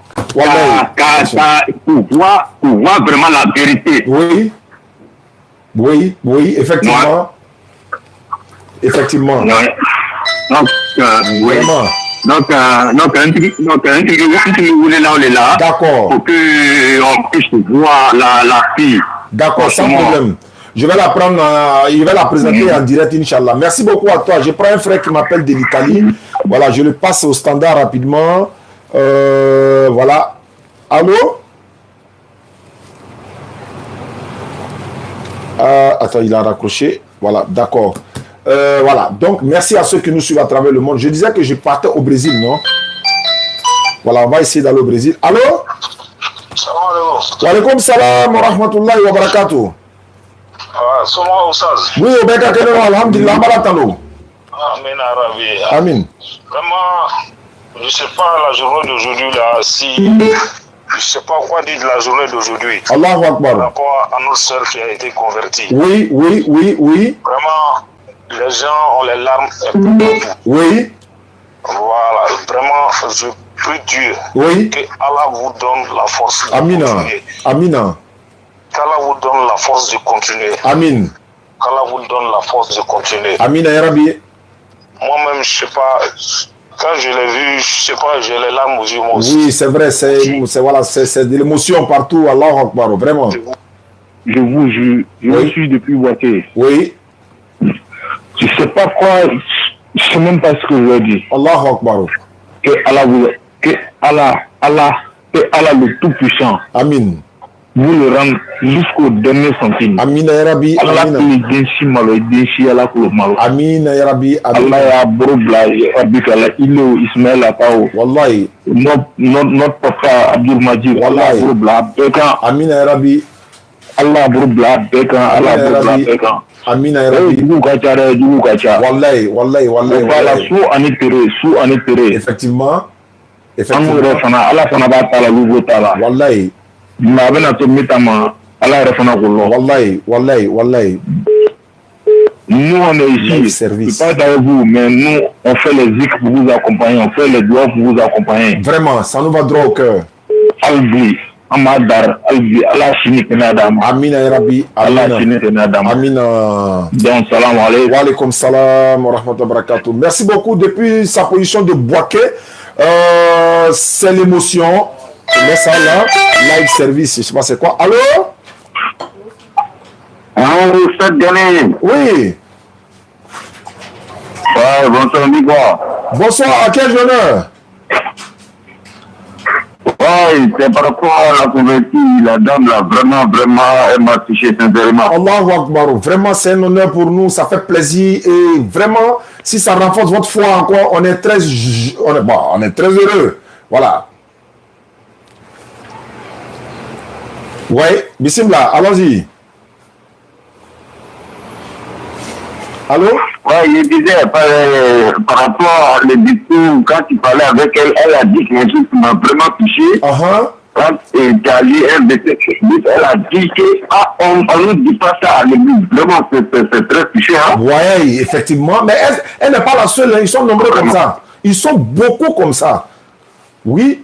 pour voir vraiment la vérité. Oui, effectivement. Effectivement. Ouais. Donc, on est là. D'accord. Pour qu'on puisse voir la fille. D'accord, sans problème. Je vais la prendre, il va la présenter en direct, Inch'Allah. Merci beaucoup à toi. Je prends un frère qui m'appelle de l'Italie. Voilà, je le passe au standard rapidement. Voilà. Allô? Attends, il a raccroché. Voilà, d'accord. Voilà, donc merci à ceux qui nous suivent à travers le monde. Je disais que je partais au Brésil, non? Voilà, on va essayer d'aller au Brésil. Allô? Salam alaikum. Wa alaikum salam wa rahmatullahi wa barakatuh. Oui, au Beka Kenero, alhamdulillah, Balatano. Amen, Arabi. Amin. Vraiment, je ne sais pas la journée d'aujourd'hui, là, si. Je ne sais pas quoi dire de la journée d'aujourd'hui. Allahu Akbar. Par rapport à notre sœur qui a été convertie. Oui. Vraiment, les gens ont les larmes un peu partout. Oui. Voilà, vraiment, je prie Dieu. Oui. Que Allah vous donne la force de continuer. Amina. Qu'Allah vous donne la force de continuer. Amin. Qu'Allah vous donne la force de continuer. Amina ya Rabbi. Moi-même, je ne sais pas, quand je l'ai vu, je ne sais pas, j'ai les larmes aux yeux moi aussi. Oui, c'est vrai, c'est de l'émotion partout, Allahu Akbar, vraiment. Je vous jure, je suis depuis Boaké. Oui. Je ne sais pas quoi, je ne sais même pas ce que je veux dire. Allahu Akbar. Que Allah le Tout-Puissant. Amin. Vous le rendre jusqu'au dernier centime. Amina ya Rabbi. Allah le densi malo, densi Allah ko malo. Amina ya Rabbi. Allah ya brobla, Rabbi kala ilo Ismaël Apao. Wallahi. Notre papa Abdul Majid. Wallahi. Brobla beka. Amina ya Rabbi. Allah brobla beka. Allah brobla beka. Amina ya Rabbi. Jugu kacha. Wallahi. Voilà, sous en éthéré. Effectivement. Effectivement. Allah fana b'a ta la olu b'o ta la. Wallahi. Mais a bɛna to min ta ma Allah yɛrɛ fana k'o lɔn. Wallahi, wallahi, wallahi. Nous on est ici, service. Je ne sais pas avec vous, mais nous on fait les zikr pour vous accompagner, on fait les doigts pour vous accompagner. Vraiment, ça nous va droit au cœur. Albi, Amadar, Albi, Allah Chini Kenadam. Amina ya Rabbi, Allah Chini Kenadam. Amina. Donc, salam alaikum. Wa alaikum salam wa rahmatullahi wa barakatuh. Merci beaucoup. Depuis sa position de Boaké, c'est l'émotion. Je mets ça là, live service, je sais pas c'est quoi. Allô? Oui. Ouais, bonsoir, Nico. Bonsoir, à quel honneur? Oui, c'est par rapport à la convertie, la dame là, vraiment, elle m'a touché sincèrement. Allahu Akbar, vraiment c'est un honneur pour nous, ça fait plaisir et vraiment, si ça renforce votre foi encore, on est très heureux. Voilà. Ouais, bismillah, allons-y. Allô? Oui, je disais, par rapport au discours, quand tu parlais avec elle, elle a dit quelque chose qui m'a vraiment touché. Quand tu as lu un de ses livres, elle a dit qu'on ne dit pas ça à l'église. Vraiment, c'est très touché. Hein? Oui, effectivement, mais elle n'est pas la seule, hein. Ils sont nombreux comme ça. Ils sont beaucoup comme ça. Oui.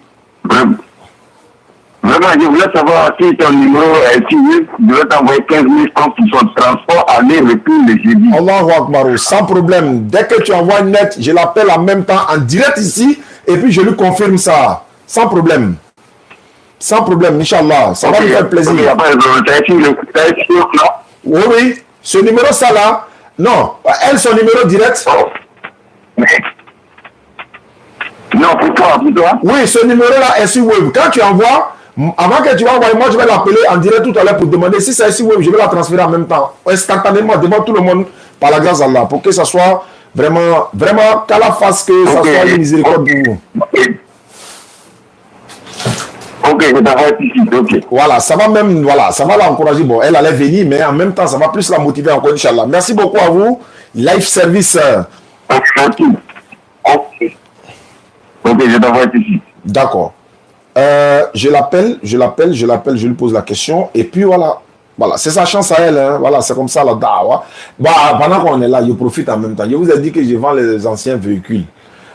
Vraiment, je voulais savoir si ton numéro est suivi. Je vais t'envoyer 15 000 francs pour son transport, aller, retour le jeudi. Allahu Akbar, sans problème. Dès que tu envoies une lettre, je l'appelle en même temps, en direct ici, et puis je lui confirme ça. Sans problème. Sans problème, Inch'Allah. Ça va lui faire plaisir. Oui, oui. Ce numéro, ça là. Non, elle, son numéro direct. Non, pour toi. Oui, ce numéro-là est sur Wave. Quand tu envoies, avant que tu envoies, moi je vais l'appeler en direct tout à l'heure pour demander si c'est sur Wave, je vais la transférer en même temps, instantanément, devant tout le monde, par la grâce d'Allah, pour que ça soit vraiment, qu'Allah fasse que ça soit une miséricorde pour vous. Ok, je t'envoie ici, ok. Voilà, ça va l'encourager. Bon, elle allait venir, mais en même temps, ça va plus la motiver encore, Inch'Allah. Merci beaucoup à vous. Life Service. Ok, je t'envoie ici. D'accord. Je l'appelle, je lui pose la question, et puis voilà, c'est sa chance à elle, hein. Voilà, c'est comme ça la dawa. Bah, pendant qu'on est là, je profite en même temps. Je vous ai dit que je vends les anciens véhicules.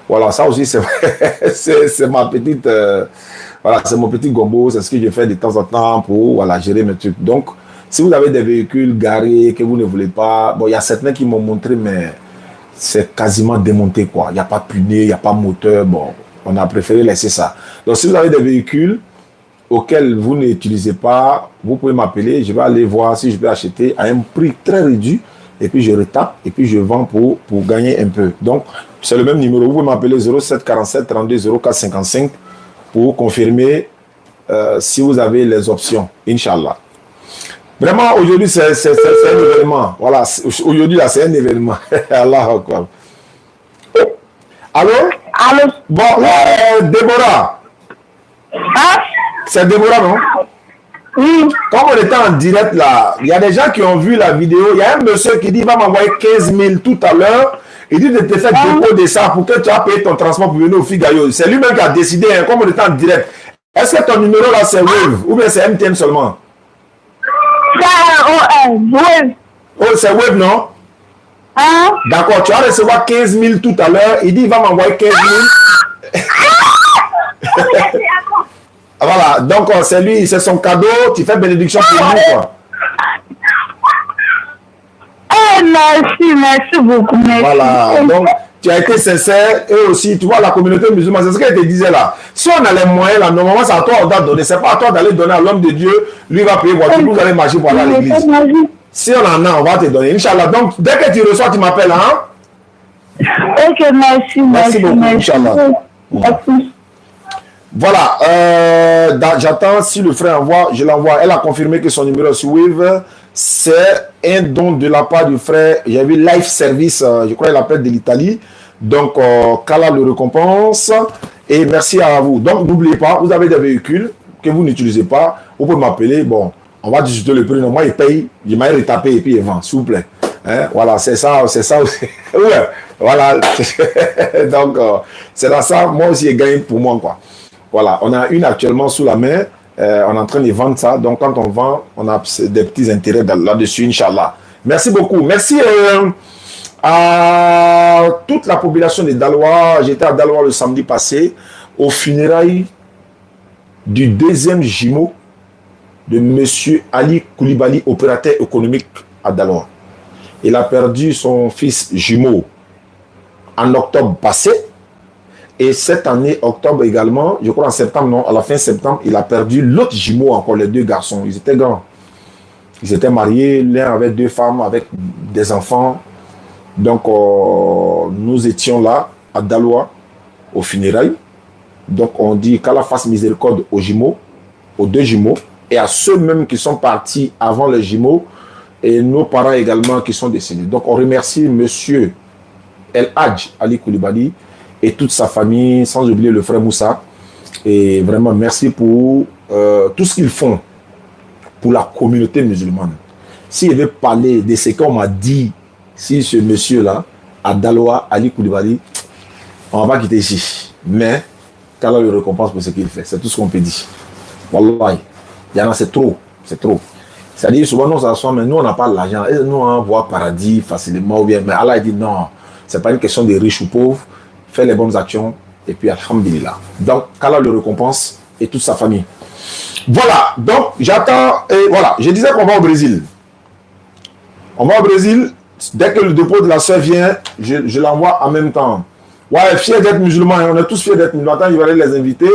Voilà, ça aussi, c'est ma petite, voilà, c'est mon petit gombo, c'est ce que je fais de temps en temps pour, voilà, gérer mes trucs. Donc, si vous avez des véhicules garés que vous ne voulez pas, bon, il y a certains qui m'ont montré, mais c'est quasiment démonté, quoi. Il n'y a pas de pneu, il n'y a pas de moteur, bon. On a préféré laisser ça. Donc, si vous avez des véhicules auxquels vous n'utilisez pas, vous pouvez m'appeler. Je vais aller voir si je peux acheter à un prix très réduit. Et puis, je retape et puis je vends pour gagner un peu. Donc, c'est le même numéro. Vous pouvez m'appeler 07 47 32 04 55 pour confirmer si vous avez les options. Inch'Allah. Vraiment, aujourd'hui, c'est un événement. Voilà, aujourd'hui, là, c'est un événement. Allah Akbar. Allô? Allô? Bon, Déborah. Hein? C'est Déborah, non? Oui. Comme on était en direct là, il y a des gens qui ont vu la vidéo. Il y a un monsieur qui dit il va m'envoyer 15 000 tout à l'heure. Il dit de te faire dépôt de ça pour que tu as payé ton transport pour venir au Figayo. C'est lui-même qui a décidé, hein, comme on était en direct. Est-ce que ton numéro là c'est Wave ou bien c'est MTN seulement? C'est Wave. Oh, c'est Wave, non? Hein? D'accord, tu vas recevoir 15 000 tout à l'heure. Il dit il va m'envoyer 15 000. Voilà, donc c'est lui, c'est son cadeau. Tu fais bénédiction pour nous, quoi. Merci beaucoup. Merci. Voilà, donc tu as été sincère et aussi, tu vois, la communauté musulmane, c'est ce qu'elle te disait là. Si on a les moyens là, normalement, c'est à toi on doit donner. C'est pas à toi d'aller donner à l'homme de Dieu. Lui va payer voiture, vous allez marcher pour aller à l'église. Si on en a, on va te donner. Inch'Allah. Donc, dès que tu reçois, tu m'appelles, hein? Ok, merci. Merci beaucoup, Inch'Allah. Merci. Voilà, j'attends si le frère envoie, je l'envoie. Elle a confirmé que son numéro sur Wave, c'est un don de la part du frère. Il y avait Life Service, je crois qu'il appelle de l'Italie. Donc, qu'Allah le récompense. Et merci à vous. Donc, n'oubliez pas, vous avez des véhicules que vous n'utilisez pas. Vous pouvez m'appeler. Bon, on va discuter le prix. Non, moi, il paye, il m'a retapé et puis il vend, s'il vous plaît. Hein? Voilà, c'est ça aussi. Ouais, Voilà. Donc, c'est dans ça, moi aussi, il gagne pour moi, quoi. Voilà, on a une actuellement sous la main. On est en train de vendre ça. Donc, quand on vend, on a des petits intérêts là-dessus, Inch'Allah. Merci beaucoup. Merci à toute la population de Daloa. J'étais à Daloa le samedi passé, au funérailles du deuxième jumeau de M. Ali Koulibaly, opérateur économique à Daloa. Il a perdu son fils jumeau en octobre passé. Et cette année, octobre également, je crois en septembre, non, à la fin septembre, il a perdu l'autre jumeau encore, les deux garçons. Ils étaient grands. Ils étaient mariés, l'un avec 2 femmes, avec des enfants. Donc, nous étions là, à Daloa, au funérailles. Donc, on dit qu'Allah fasse miséricorde aux jumeaux, aux 2 jumeaux, et à ceux même qui sont partis avant les jumeaux, et nos parents également qui sont décédés. Donc, on remercie monsieur El Hadj Ali Koulibaly et toute sa famille, sans oublier le frère Moussa. Et vraiment, merci pour tout ce qu'ils font pour la communauté musulmane. S'il veut parler de ce qu'on m'a dit, si ce monsieur-là, à Daloa, Ali Koulibaly, on va pas quitter ici. Mais, qu'Allah le récompense pour ce qu'il fait. C'est tout ce qu'on peut dire. Wallahi, il y en a, c'est trop. C'est trop. C'est-à-dire, souvent, nous s'assoit, mais nous, on n'a pas l'argent. Et nous, on voit paradis facilement ou bien. Mais Allah dit non, c'est pas une question de riches ou pauvres. Fais les bonnes actions et puis alhamdulillah. Donc, qu'Allah le récompense et toute sa famille. Voilà, donc j'attends, et voilà, je disais qu'on va au Brésil. On va au Brésil, dès que le dépôt de la soeur vient, je l'envoie en même temps. Ouais, fier d'être musulman, on est tous fiers d'être musulmans. Attends, il va aller les inviter.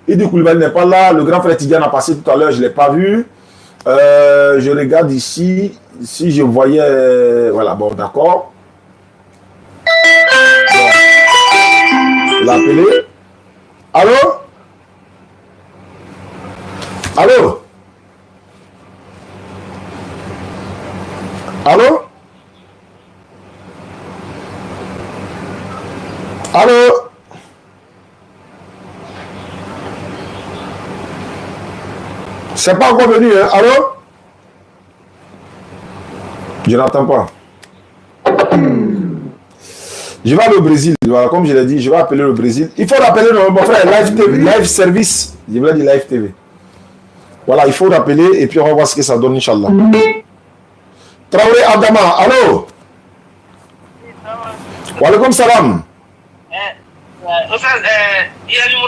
Il dit Koulibaly n'est pas là, le grand frère Tidiane a passé tout à l'heure, je ne l'ai pas vu. Je regarde ici, si je voyais, voilà, bon, d'accord. L'appeler. Allô? Allô? Allô? Allô? C'est pas encore venu, hein? Allô? Je n'entends pas. Je vais aller au Brésil, voilà, comme je l'ai dit, je vais appeler le Brésil. Il faut rappeler mon frère, live TV, live service. Je voulais dire live TV. Voilà, il faut rappeler et puis on va voir ce que ça donne, Inch'Allah. Traoré Adama, allô? Wa alaikum salam. Il y a le numéro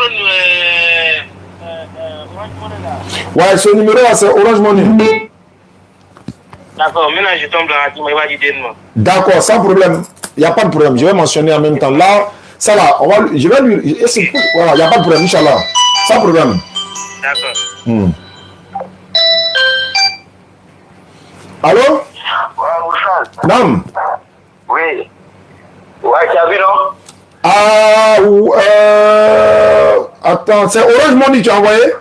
Orange Money là. Ouais, ce numéro là, c'est Orange Money. D'accord, maintenant je tombe dans la team, il va dire moi. D'accord, sans problème. Il n'y a pas de problème. Je vais mentionner en même temps. Là, ça là, je vais lui. Voilà, il n'y a pas de problème, Inch'Allah. Sans problème. D'accord. Allô? Ouais, Nam? oui. Ouais, tu as vu, non? Ah, attends, c'est Orange Money que tu as envoyé?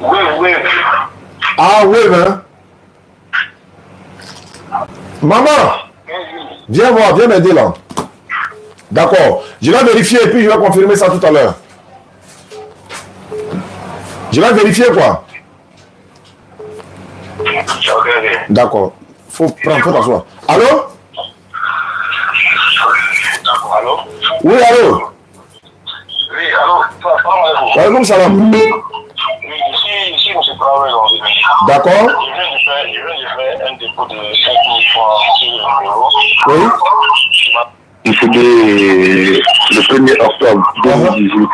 Oui, oui. Ah, oui, hein? Maman, viens voir, viens m'aider là. D'accord. Je vais vérifier et puis je vais confirmer ça tout à l'heure. Je vais vérifier quoi? D'accord. Faut t'asseoir. Allô? Allô? Oui, allô? Oui, allô? Walaikum salam. Oui, ici, M. Traoré. D'accord. Je viens de faire un dépôt de 5 000 francs sur le numéro. Oui. C'était le 1er octobre 2018.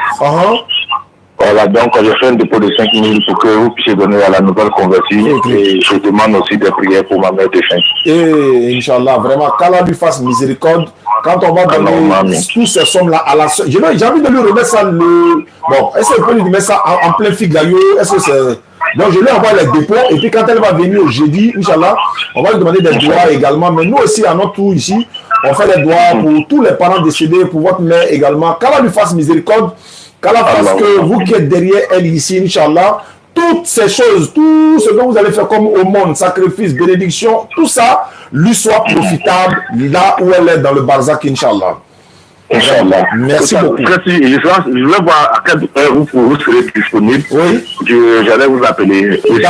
Voilà, donc j'ai fait un dépôt de 5 000 pour que vous puissiez donner à la nouvelle convertie. Et je demande aussi des prières pour ma mère défunte. Et Inch'Allah, vraiment, qu'Allah lui fasse miséricorde. Quand on va donner tous ces sommes-là à la soeur, j'ai envie de lui remettre ça le. Bon, est-ce qu'il peut lui mettre ça en plein figayo? Est-ce que c'est. Donc je lui envoie les dépôts et puis quand elle va venir au jeudi, Inch'Allah, on va lui demander des doigts également. Mais nous aussi, à notre tour ici, on fait les doigts pour tous les parents décédés, pour votre mère également. Qu'Allah lui fasse miséricorde. Qu'Allah fasse que vous qui êtes derrière elle ici, Inch'Allah, toutes ces choses, tout ce que vous allez faire comme au monde, sacrifice, bénédiction, tout ça, lui soit profitable là où elle est dans le barzak, Inch'Allah. Inch'Allah. Merci beaucoup. Je vais voir à quelle heure vous serez disponible. Oui. J'allais vous appeler. Aussi,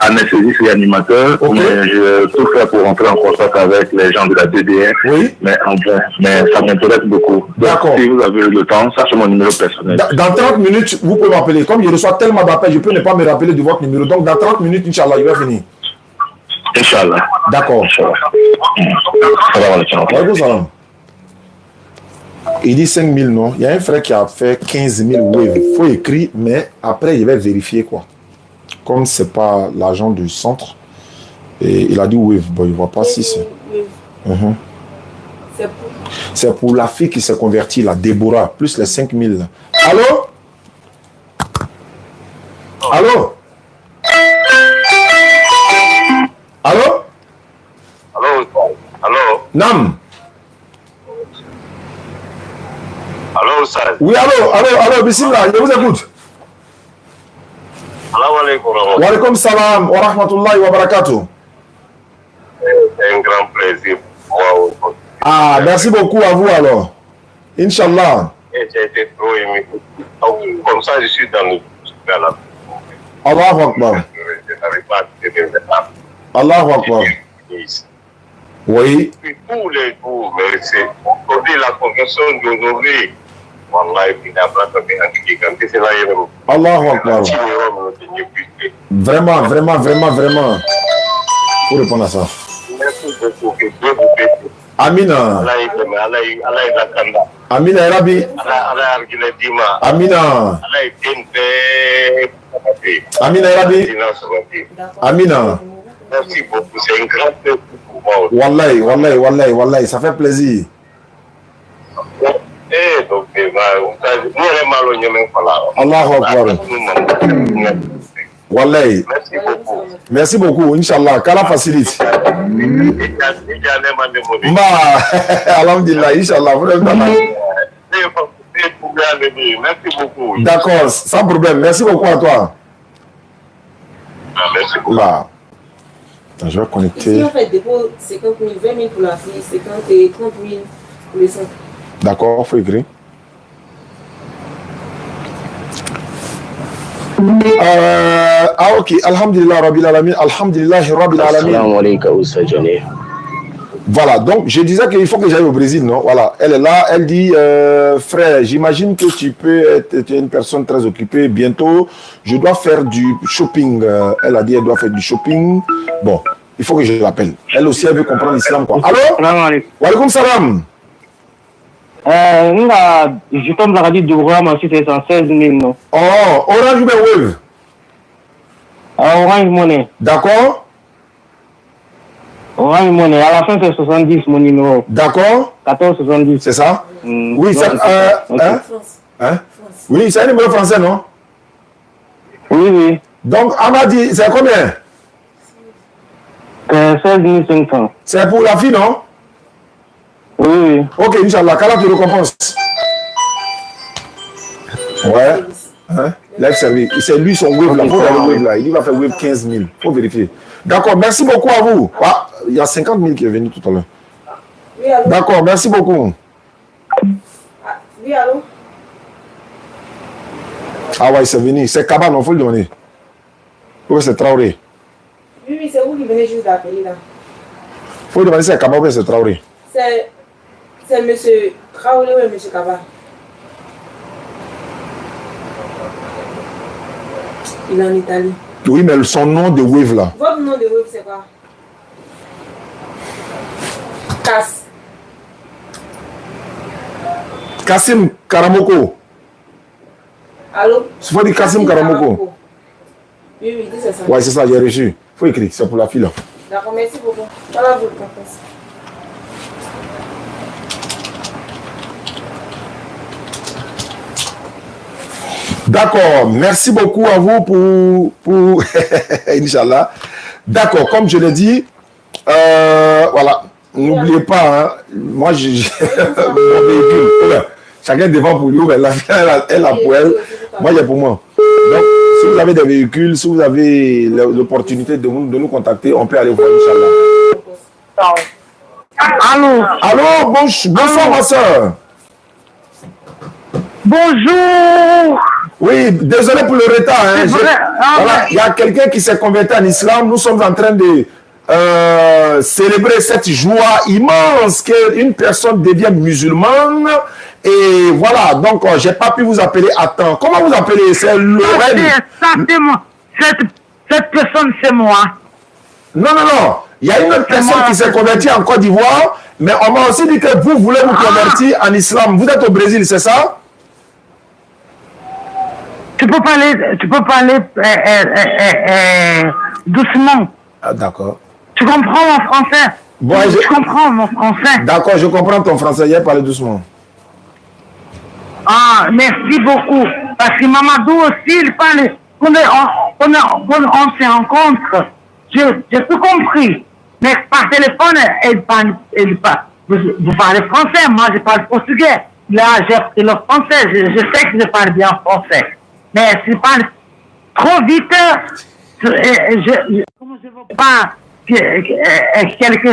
anesthésiste réanimateur. Ok. Mais je tout faire pour rentrer en contact avec les gens de la DDR. Oui. Mais en vrai, mais ça m'intéresse beaucoup. Donc, D'accord. si vous avez le temps, ça c'est mon numéro personnel. Dans 30 minutes, vous pouvez m'appeler. Comme je reçois tellement d'appels, je peux ne pas me rappeler de votre numéro. Donc, dans 30 minutes, Inch'Allah, il va finir. Inch'Allah. D'accord. Inch'Allah. Salam alaikum. Wa salam. Il dit 5 000, non? Il y a un frère qui a fait 15 000 waves. Il faut écrire, mais après, il va vérifier quoi. Comme ce n'est pas l'agent du centre, et il a dit wave. Bon, il ne voit pas si c'est. C'est pour la fille qui s'est convertie, la Déborah, plus les 5 000. Allô? Allô? Allô? Allô? Allô? Nam? Allô, Oustaz? Oui, allô, bismillah, je vous écoute. Salam alaikum. Wa alaikum salam wa rahmatullahi wa barakatuh. C'est un grand plaisir pour moi aujourd'hui. Ah, merci beaucoup à vous alors. Inch'Allah. Et j'ai été trop ému. Donc, comme ça, je suis dans le là. Allahu Akbar. Je n'arrive pas à tenir les armes. Allahu Akbar. Oui. Puis tous les jours, mais c'est aujourd'hui la conversion d'aujourd'hui. Wallah, il n'a pas de quand c'est là, il Allahu Akbar. Vraiment, vraiment, vraiment, vraiment. Faut répondre à ça. Merci beaucoup. Que Dieu vous bénisse. Amina. Amina Rabi. Amina. Amina Rabi. Amina. Merci beaucoup. C'est un grand plaisir pour moi. Wallahi, wallahi, wallahi, wallahi, ça fait plaisir. Eh, donc, Allahu Akbar. Wallahi. merci beaucoup. Merci beaucoup, Inch'Allah. Qu'Allah facilite. Ma, Alhamdulillah, Inch'Allah. Merci beaucoup. D'accord, sans problème. Merci beaucoup à toi. Merci beaucoup. Là. Attends, je vais connecter. Ici, en fait, dépôt 50 000, 20 000 pour la fille, 50 et 30 000 pour les 5. D'accord, il faut écrire. Ok, Alhamdulillah Rabbil Alamin, Alhamdulillah Rabbil Alamin. Voilà, donc je disais qu'il faut que j'aille au Brésil, non? Voilà, elle est là, elle dit, frère, j'imagine que tu peux être une personne très occupée. Bientôt, je dois faire du shopping. Elle a dit, elle doit faire du shopping. Bon, il faut que je l'appelle. Elle aussi, elle veut comprendre l'islam, quoi. Allô? Wa alaikum salam. Je tombe la radio du programme ensuite c'est 116 000 non. Oh, Orange ou Wave? Orange Money. D'accord. Orange Money, à la fin c'est 70 mon numéro. D'accord. 14,70. C'est ça? Oui, ça. Hein? Oui, c'est un numéro français, non? Oui, oui. Donc, on a dit, c'est combien? 16 500. C'est pour la fille, non? Oui, oui. Ok, Inch'Allah, qu'Allah te récompense. Ouais. Hein? Live service. C'est lui son wave là. Faut faire le wave là. Il va faire wave 15 000. Faut vérifier. D'accord, merci beaucoup à vous. Ah, il y a 50 000 qui est venu tout à l'heure. Oui, allô? D'accord, merci beaucoup. Oui, allô? Ah ouais, c'est venu. C'est Kaba, non, faut le demander. Oui, c'est Traoré. Oui, oui, c'est vous qui venez juste d'appeler là. Faut le demander si c'est Kaba ou c'est Traoré. C'est monsieur Traoré ou monsieur Kaba? Il est en Italie. Oui, mais son nom de wave là. Votre nom de web, c'est quoi? Cass. Kassim Karamoko. Allô? Il faut dire Kassim Karamoko. Oui, oui, c'est ça. Ouais, c'est ça, j'ai reçu. Faut écrire, c'est pour la fille là. D'accord, merci beaucoup. Voilà votre réponse. D'accord, merci beaucoup à vous pour Inch'Allah. D'accord, comme je l'ai dit, voilà, n'oubliez pas, hein, moi, mon véhicule, voilà, chacun devant pour lui, mais la fille, elle a pour elle, moi, j'ai pour moi. Donc, si vous avez des véhicules, si vous avez l'opportunité de nous contacter, on peut aller voir, Inch'Allah. Allô? Allô, bonsoir, ma soeur. Bonjour. Oui, désolé pour le retard. Hein. Voilà, il y a quelqu'un qui s'est converti en islam. Nous sommes en train de célébrer cette joie immense qu'une personne devient musulmane. Et voilà, donc je n'ai pas pu vous appeler à temps. Comment vous appelez? C'est Lorraine. Ça, c'est moi. Cette personne, c'est moi. Non. Il y a une autre personne qui s'est convertie en Côte d'Ivoire, mais on m'a aussi dit que vous voulez vous convertir en islam. Vous êtes au Brésil, c'est ça? Tu peux parler doucement. Ah, d'accord. Tu comprends mon français? Bon, tu comprends mon français? D'accord, je comprends ton français. Il a parlé doucement. Ah, merci beaucoup. Parce que Mamadou aussi, il parle. On se rencontre. J'ai tout compris. Mais par téléphone, vous parlez français. Moi, je parle portugais. Là, j'ai appris le français. Je sais que je parle bien français. Mais si je parle trop vite, je ne veux pas quelque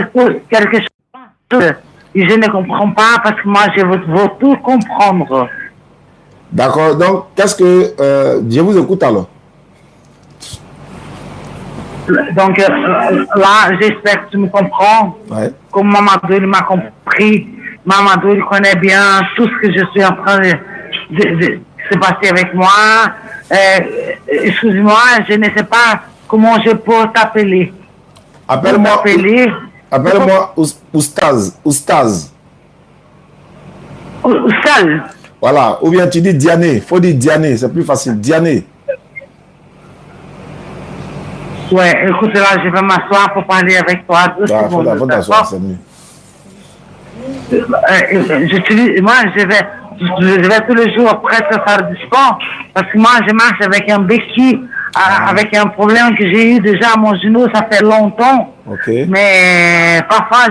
chose. Je ne comprends pas parce que moi, je veux tout comprendre. D'accord. Donc, qu'est-ce que... je vous écoute alors. Donc, là, j'espère que tu me comprends. Ouais. Comme Mamadou, il m'a compris. Mamadou, il connaît bien tout ce que je suis en train de se passer avec moi. Excuse-moi, je ne sais pas comment je peux t'appeler. Appelle-moi Oustaz. Oustaz. Voilà. Ou bien tu dis Diané. Il faut dire Diané. C'est plus facile. Diané. Ouais, écoute, là, je vais m'asseoir pour parler avec toi. Faut t'asseoir, c'est mieux. Moi, je vais tous les jours presque faire du sport parce que moi, je marche avec un béquille, avec un problème que j'ai eu déjà à mon genou, ça fait longtemps. Okay. Mais parfois,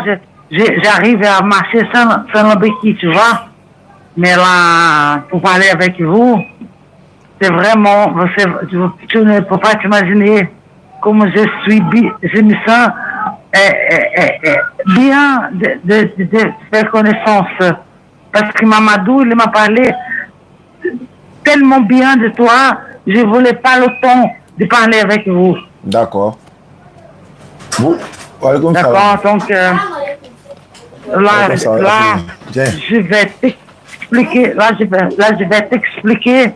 j'arrive à marcher sans le béquille, tu vois. Mais là, pour parler avec vous, c'est vraiment, tu ne peux pas t'imaginer comment je me sens bien de faire connaissance. Parce que Mamadou, il m'a parlé tellement bien de toi, je ne voulais pas le temps de parler avec vous. D'accord. D'accord, donc là, je vais t'expliquer, je vais t'expliquer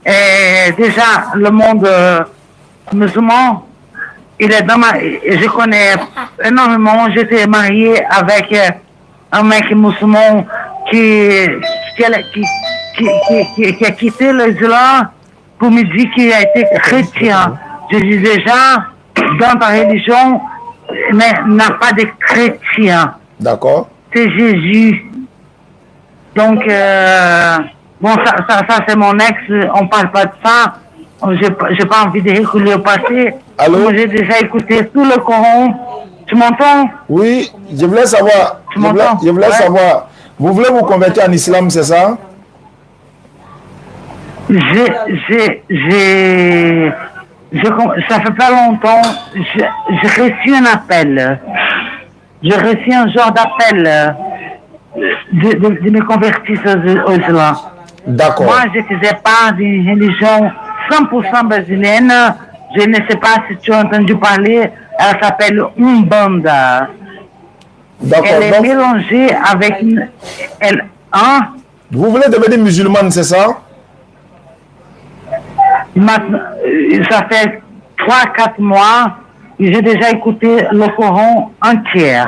déjà le monde musulman. Il est dans je connais énormément. J'étais marié avec un mec musulman qui a quitté l'islam pour me dire qu'il a été chrétien. Je dis déjà, dans ta religion, n'a pas de chrétien. D'accord. C'est Jésus. Donc, bon, ça c'est mon ex, on parle pas de ça. J'ai pas envie de reculer au passé. Allô? J'ai déjà écouté tout le Coran. Tu m'entends? Oui, je voulais savoir. Je voulais savoir. Vous voulez vous convertir en islam, c'est ça? Ça fait pas longtemps. J'ai reçu un appel. J'ai reçu un genre d'appel de me convertir au islam. D'accord. Moi, je ne faisais pas d'une religion 100% brésilienne. Je ne sais pas si tu as entendu parler. Elle s'appelle Umbanda. D'accord. Elle est mélangée avec Vous voulez devenir musulmane, c'est ça? Ça fait 3-4 mois. J'ai déjà écouté le Coran entier.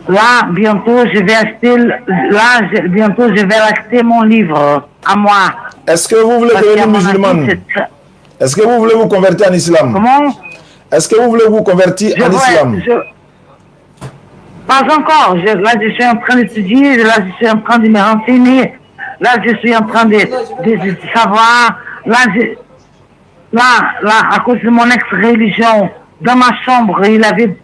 Là, bientôt, je vais acheter mon livre à moi. Est-ce que vous voulez devenir musulmane? Est-ce que vous voulez vous convertir en islam? Comment? Est-ce que vous voulez vous convertir en islam? Pas encore. Là, je suis en train d'étudier. Là, je suis en train de me renseigner. Là, je suis en train de savoir. Là, à cause de mon ex-religion, dans ma chambre, il avait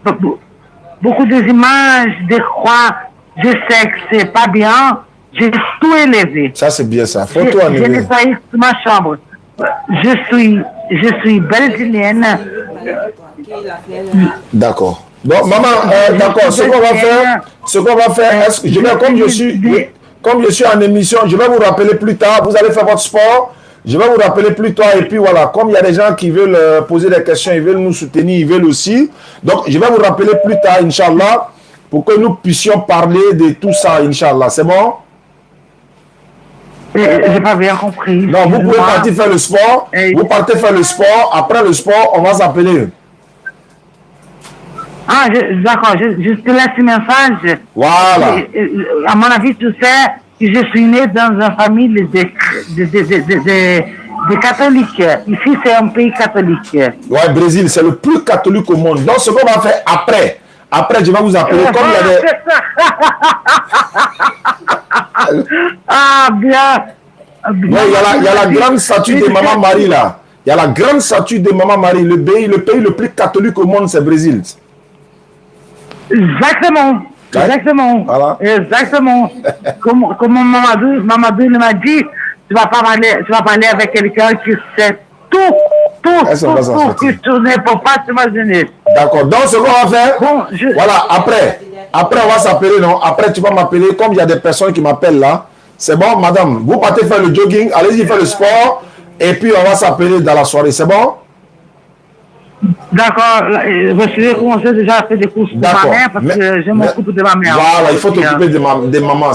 beaucoup d'images, de croix. Je sais que c'est pas bien. J'ai tout élevé. Ça, c'est bien ça. Faut tout enlever. J'ai nettoyé ma chambre. Je suis brésilienne. D'accord. Bon, maman, d'accord. Ce qu'on va faire, comme je suis en émission, je vais vous rappeler plus tard. Vous allez faire votre sport. Je vais vous rappeler plus tard. Et puis voilà, comme il y a des gens qui veulent poser des questions, ils veulent nous soutenir, ils veulent aussi. Donc, je vais vous rappeler plus tard, Inch'Allah, pour que nous puissions parler de tout ça, Inch'Allah. C'est bon? J'ai pas bien compris. Non, vous pouvez partir faire le sport. Vous partez faire le sport. Après le sport, on va s'appeler. Ah, d'accord, je te laisse un message. Voilà. À mon avis, tu sais que je suis né dans une famille de catholiques. Ici, c'est un pays catholique. Ouais, Brésil, c'est le plus catholique au monde. Donc, ce qu'on va faire après, je vais vous appeler. Comme il y a des... Ah, bien. Il y a la grande statue de Maman Marie, là. Il y a la grande statue de Maman Marie. Le pays le plus catholique au monde, c'est Brésil. Exactement. Exactement. Voilà. Exactement. Comme Mamadou m'a dit, tu vas parler avec quelqu'un qui sait tout que tu ne peux pas t'imaginer. D'accord. Donc, ce qu'on va faire, bon, voilà, après, on va s'appeler, non? Après, tu vas m'appeler, comme il y a des personnes qui m'appellent là. C'est bon, madame, vous partez faire le jogging, allez-y faire le sport, et puis on va s'appeler dans la soirée, c'est bon? D'accord, je vais commencer déjà à faire des courses pour ma mère parce que je m'occupe de ma mère. Voilà, il faut t'occuper de maman.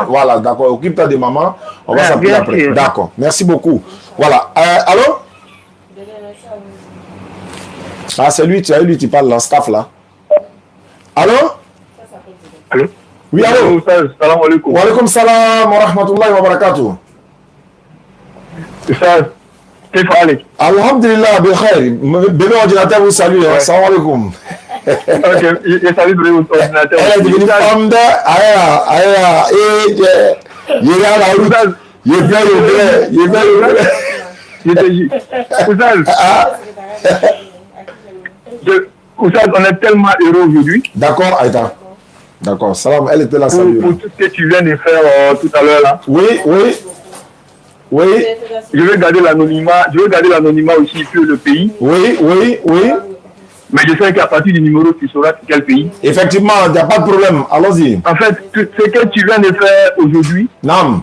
Voilà, d'accord, occupe-toi de maman. On va s'appeler après. D'accord, merci beaucoup. Voilà, allô? Ah, c'est lui, tu parles là, staff là. Allô? Allô? Oui, allô? Salam alaikum. Wa alaikum salam wa rahmatullahi wa barakatuh. Ustaz, qu'est-ce que tu fais? Alhamdulillah, bikhair. Bébé ordinateur vous salue. Salam alaikum. Ok, je salue bébé ordinateur. Elle est devenue femme de... Il est à la route. Il est bien. Oustaz, on est tellement heureux aujourd'hui. D'accord, Aïta. D'accord, salam, elle était là, salut. Pour tout ce que tu viens de faire tout à l'heure là. Oui. Je vais garder l'anonymat aussi sur le pays. Oui. Mais je sais qu'à partir du numéro, tu sauras quel pays. Effectivement, il n'y a pas de problème, allons-y. En fait, ce que tu viens de faire aujourd'hui. Nam.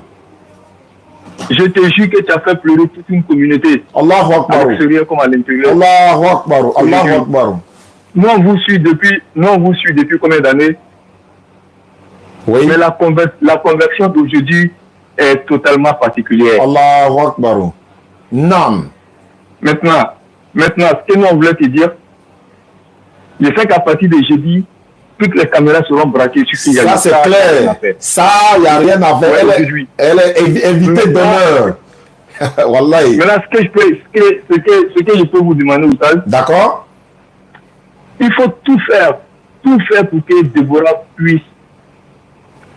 Je te jure que tu as fait pleurer toute une communauté. Allahu Akbar. À l'extérieur comme à l'intérieur. Allahu Akbar. Nous, on vous suit depuis combien d'années? Oui. Mais la conversion d'aujourd'hui est totalement particulière. Allahu Akbar. Nam. Maintenant, ce que nous on voulait te dire, je sais qu'à partir de jeudi, toutes les caméras seront braquées sur ce. Ça, c'est clair. Ça, il n'y a rien à faire. Elle est invitée d'honneur. Wallahi. Maintenant, ce que je peux vous demander, Oustaz. D'accord. Il faut tout faire pour que Déborah puisse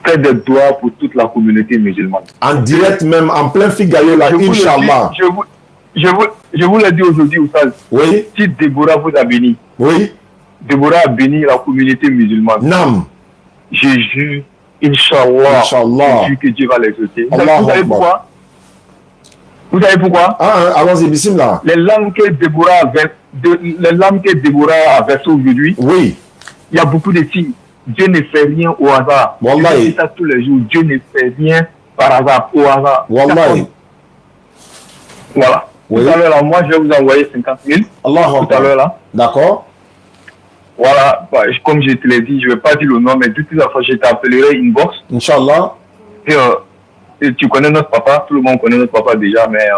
faire des doigts pour toute la communauté musulmane. En direct même, en plein Figayo, là, Inch'Allah. Je vous l'ai dit aujourd'hui, Oustaz. Oui. Si Déborah vous a béni. Oui. Déborah a béni la communauté musulmane. Nam. Je jure, Inch'Allah. Je jure que Dieu va les ôter. Vous savez pourquoi? Allons-y, bismillah. Les larmes que Déborah a versées aujourd'hui. Oui. Il y a beaucoup de signes. Dieu ne fait rien au hasard. Wallahi. Je dis ça tous les jours. Dieu ne fait rien par hasard, au hasard. Wallahi. Voilà. Oui. Tout à l'heure, moi, je vais vous envoyer 50 000. Tout à l'heure, là. D'accord. Voilà. Comme je te l'ai dit, je ne vais pas dire le nom, mais de toute façon, je t'appellerai inbox. Inch'Allah. Et tu connais notre papa. Tout le monde connaît notre papa déjà, mais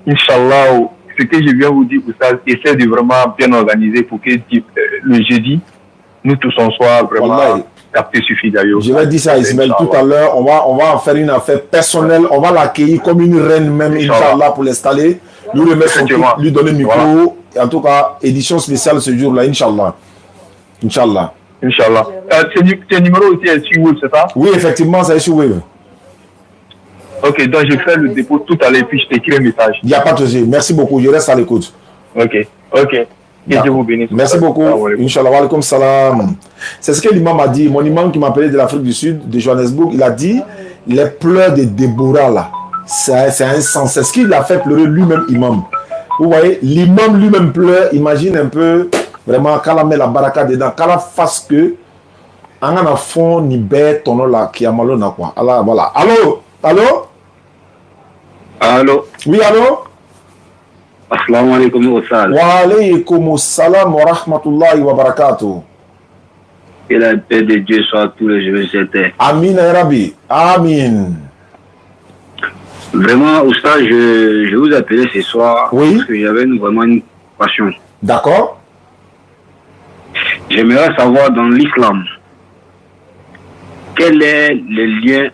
Inch'Allah, ce que je viens vous dire, Oustaz, essaie de vraiment bien organiser pour que le jeudi, nous tous on soit vraiment captés sur Figayo. Je vais dire ça à Ismaël tout à l'heure. On va en faire une affaire personnelle. On va l'accueillir comme une reine même, Inch'Allah, pour l'installer. Lui remettre son truc, lui donner le micro. Voilà. Et en tout cas, édition spéciale ce jour-là, Inch'Allah. Inch'Allah. Inch'Allah. Tes numéros aussi est sur Wave, c'est ça? Oui, effectivement, c'est sur Wave. Ok, donc je fais le dépôt tout à l'heure, puis je t'écris un message. Il n'y a pas de souci. Merci beaucoup. Je reste à l'écoute. Ok. Que Dieu vous bénisse. Merci beaucoup. Inch'Allah. Wa alaikum salam. C'est ce que l'imam a dit. Mon imam qui m'a appelé de l'Afrique du Sud, de Johannesburg, il a dit les pleurs de Déborah là, c'est insensé. C'est ce qu'il a fait pleurer lui-même, imam. Vous voyez, l'imam lui-même pleure. Imagine un peu, vraiment, quand on met la baraka dedans, quand on fasse que, on a un fond ni bête, ton là, qui a mal au quoi. Alors, voilà. Allô? Allô? Oui, allô? Assalamu alaikum wa salam. Wa alaykum assalam wa rahmatullahi wa barakatuh. Que la paix de Dieu soit tous les jours sur terre. Amin ya Rabbi. Amin. Vraiment, Oustaz, je vous appelais ce soir parce que j'avais vraiment une passion. D'accord. J'aimerais savoir dans l'islam, quel est le lien,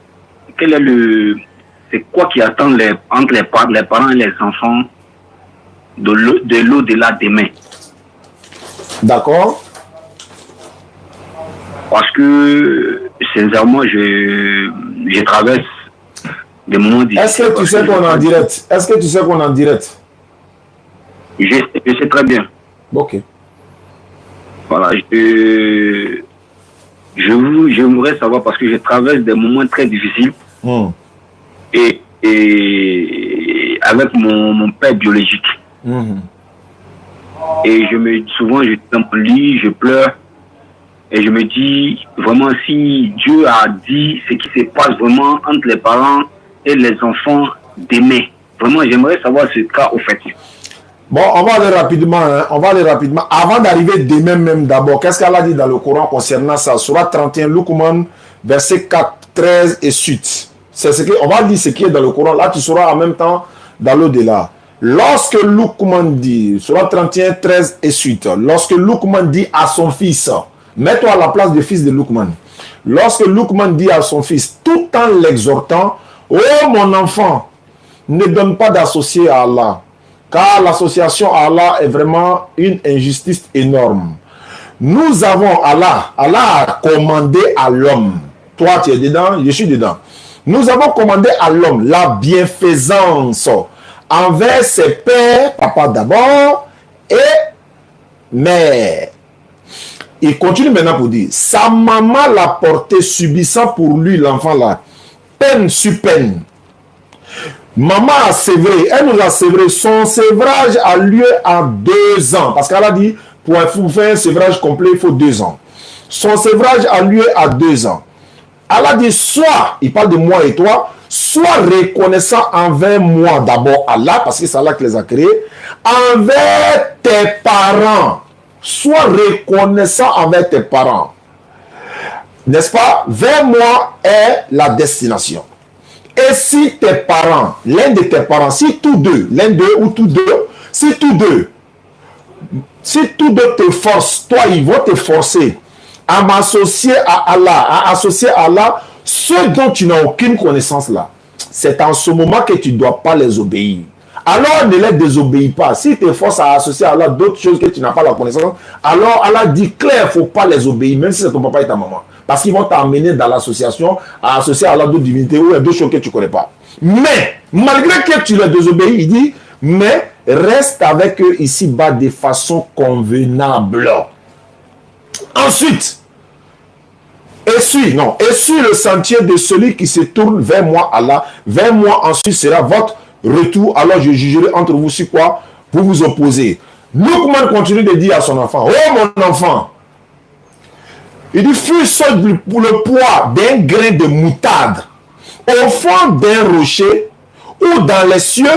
c'est quoi qui attend entre les parents et les enfants de l'au-delà demain. D'accord. Parce que, sincèrement, je traverse des moments difficiles. Est-ce que tu sais qu'on est en direct? Est-ce que tu sais qu'on est en direct? Je sais très bien. Ok. Voilà, j'aimerais savoir parce que je traverse des moments très difficiles et avec mon père biologique. Et souvent je suis dans mon lit, je pleure et je me dis vraiment si Dieu a dit ce qui se passe vraiment entre les parents et les enfants demain. Vraiment, j'aimerais savoir ce cas au fait. Bon, on va aller rapidement. Hein. On va aller rapidement. Avant d'arriver demain même d'abord, qu'est-ce qu'elle a dit dans le Coran concernant ça? Surah 31, Luqman, verset 4, 13 et suite. C'est ce que, on va lire ce qui est dans le Coran. Là, tu seras en même temps dans l'au-delà. Lorsque Luqman dit, Surah 31, 13 et suite, lorsque Luqman dit à son fils, mets-toi à la place du fils de Luqman. Lorsque Luqman dit à son fils, tout en l'exhortant, oh mon enfant, ne donne pas d'associé à Allah. Car l'association à Allah est vraiment une injustice énorme. Nous avons Allah a commandé à l'homme. Toi, tu es dedans, je suis dedans. Nous avons commandé à l'homme la bienfaisance envers ses pères, papa d'abord, et mère. Il continue maintenant pour dire, sa maman l'a porté subissant pour lui, l'enfant là, peine sur peine. Maman a sévré, elle nous a sévré. Son sévrage a lieu en 2 ans. Parce qu'elle a dit, pour faire un sévrage complet, il faut 2 ans. Son sévrage a lieu à 2 ans. Elle a dit, soit, il parle de moi et toi, soit reconnaissant envers moi d'abord Allah, parce que c'est Allah qui les a créés, envers tes parents. Sois reconnaissant envers tes parents. N'est-ce pas? Vers moi est la destination. Et si tes parents, l'un de tes parents, si tous deux, l'un d'eux ou tous deux, si tous deux te forcent, toi, ils vont te forcer à m'associer à Allah, à associer à Allah ceux dont tu n'as aucune connaissance là. C'est en ce moment que tu ne dois pas les obéir. Alors ne les désobéis pas. Si tu te forces à associer à Allah d'autres choses que tu n'as pas la connaissance, alors Allah dit clair, il ne faut pas les obéir, même si c'est ton papa et ta maman. Parce qu'ils vont t'amener dans l'association à associer à Allah d'autres divinités ou à d'autres choses que tu ne connais pas. Mais, malgré que tu les désobéis, il dit, mais reste avec eux ici-bas de façon convenable. Ensuite, essuie le sentier de celui qui se tourne vers moi, Allah. Vers moi, ensuite sera votre retour. Alors je jugerai entre vous sur quoi vous vous opposez. Luqman continue de dire à son enfant, oh mon enfant, il dit, fût seul pour le poids d'un grain de moutarde au fond d'un rocher ou dans les cieux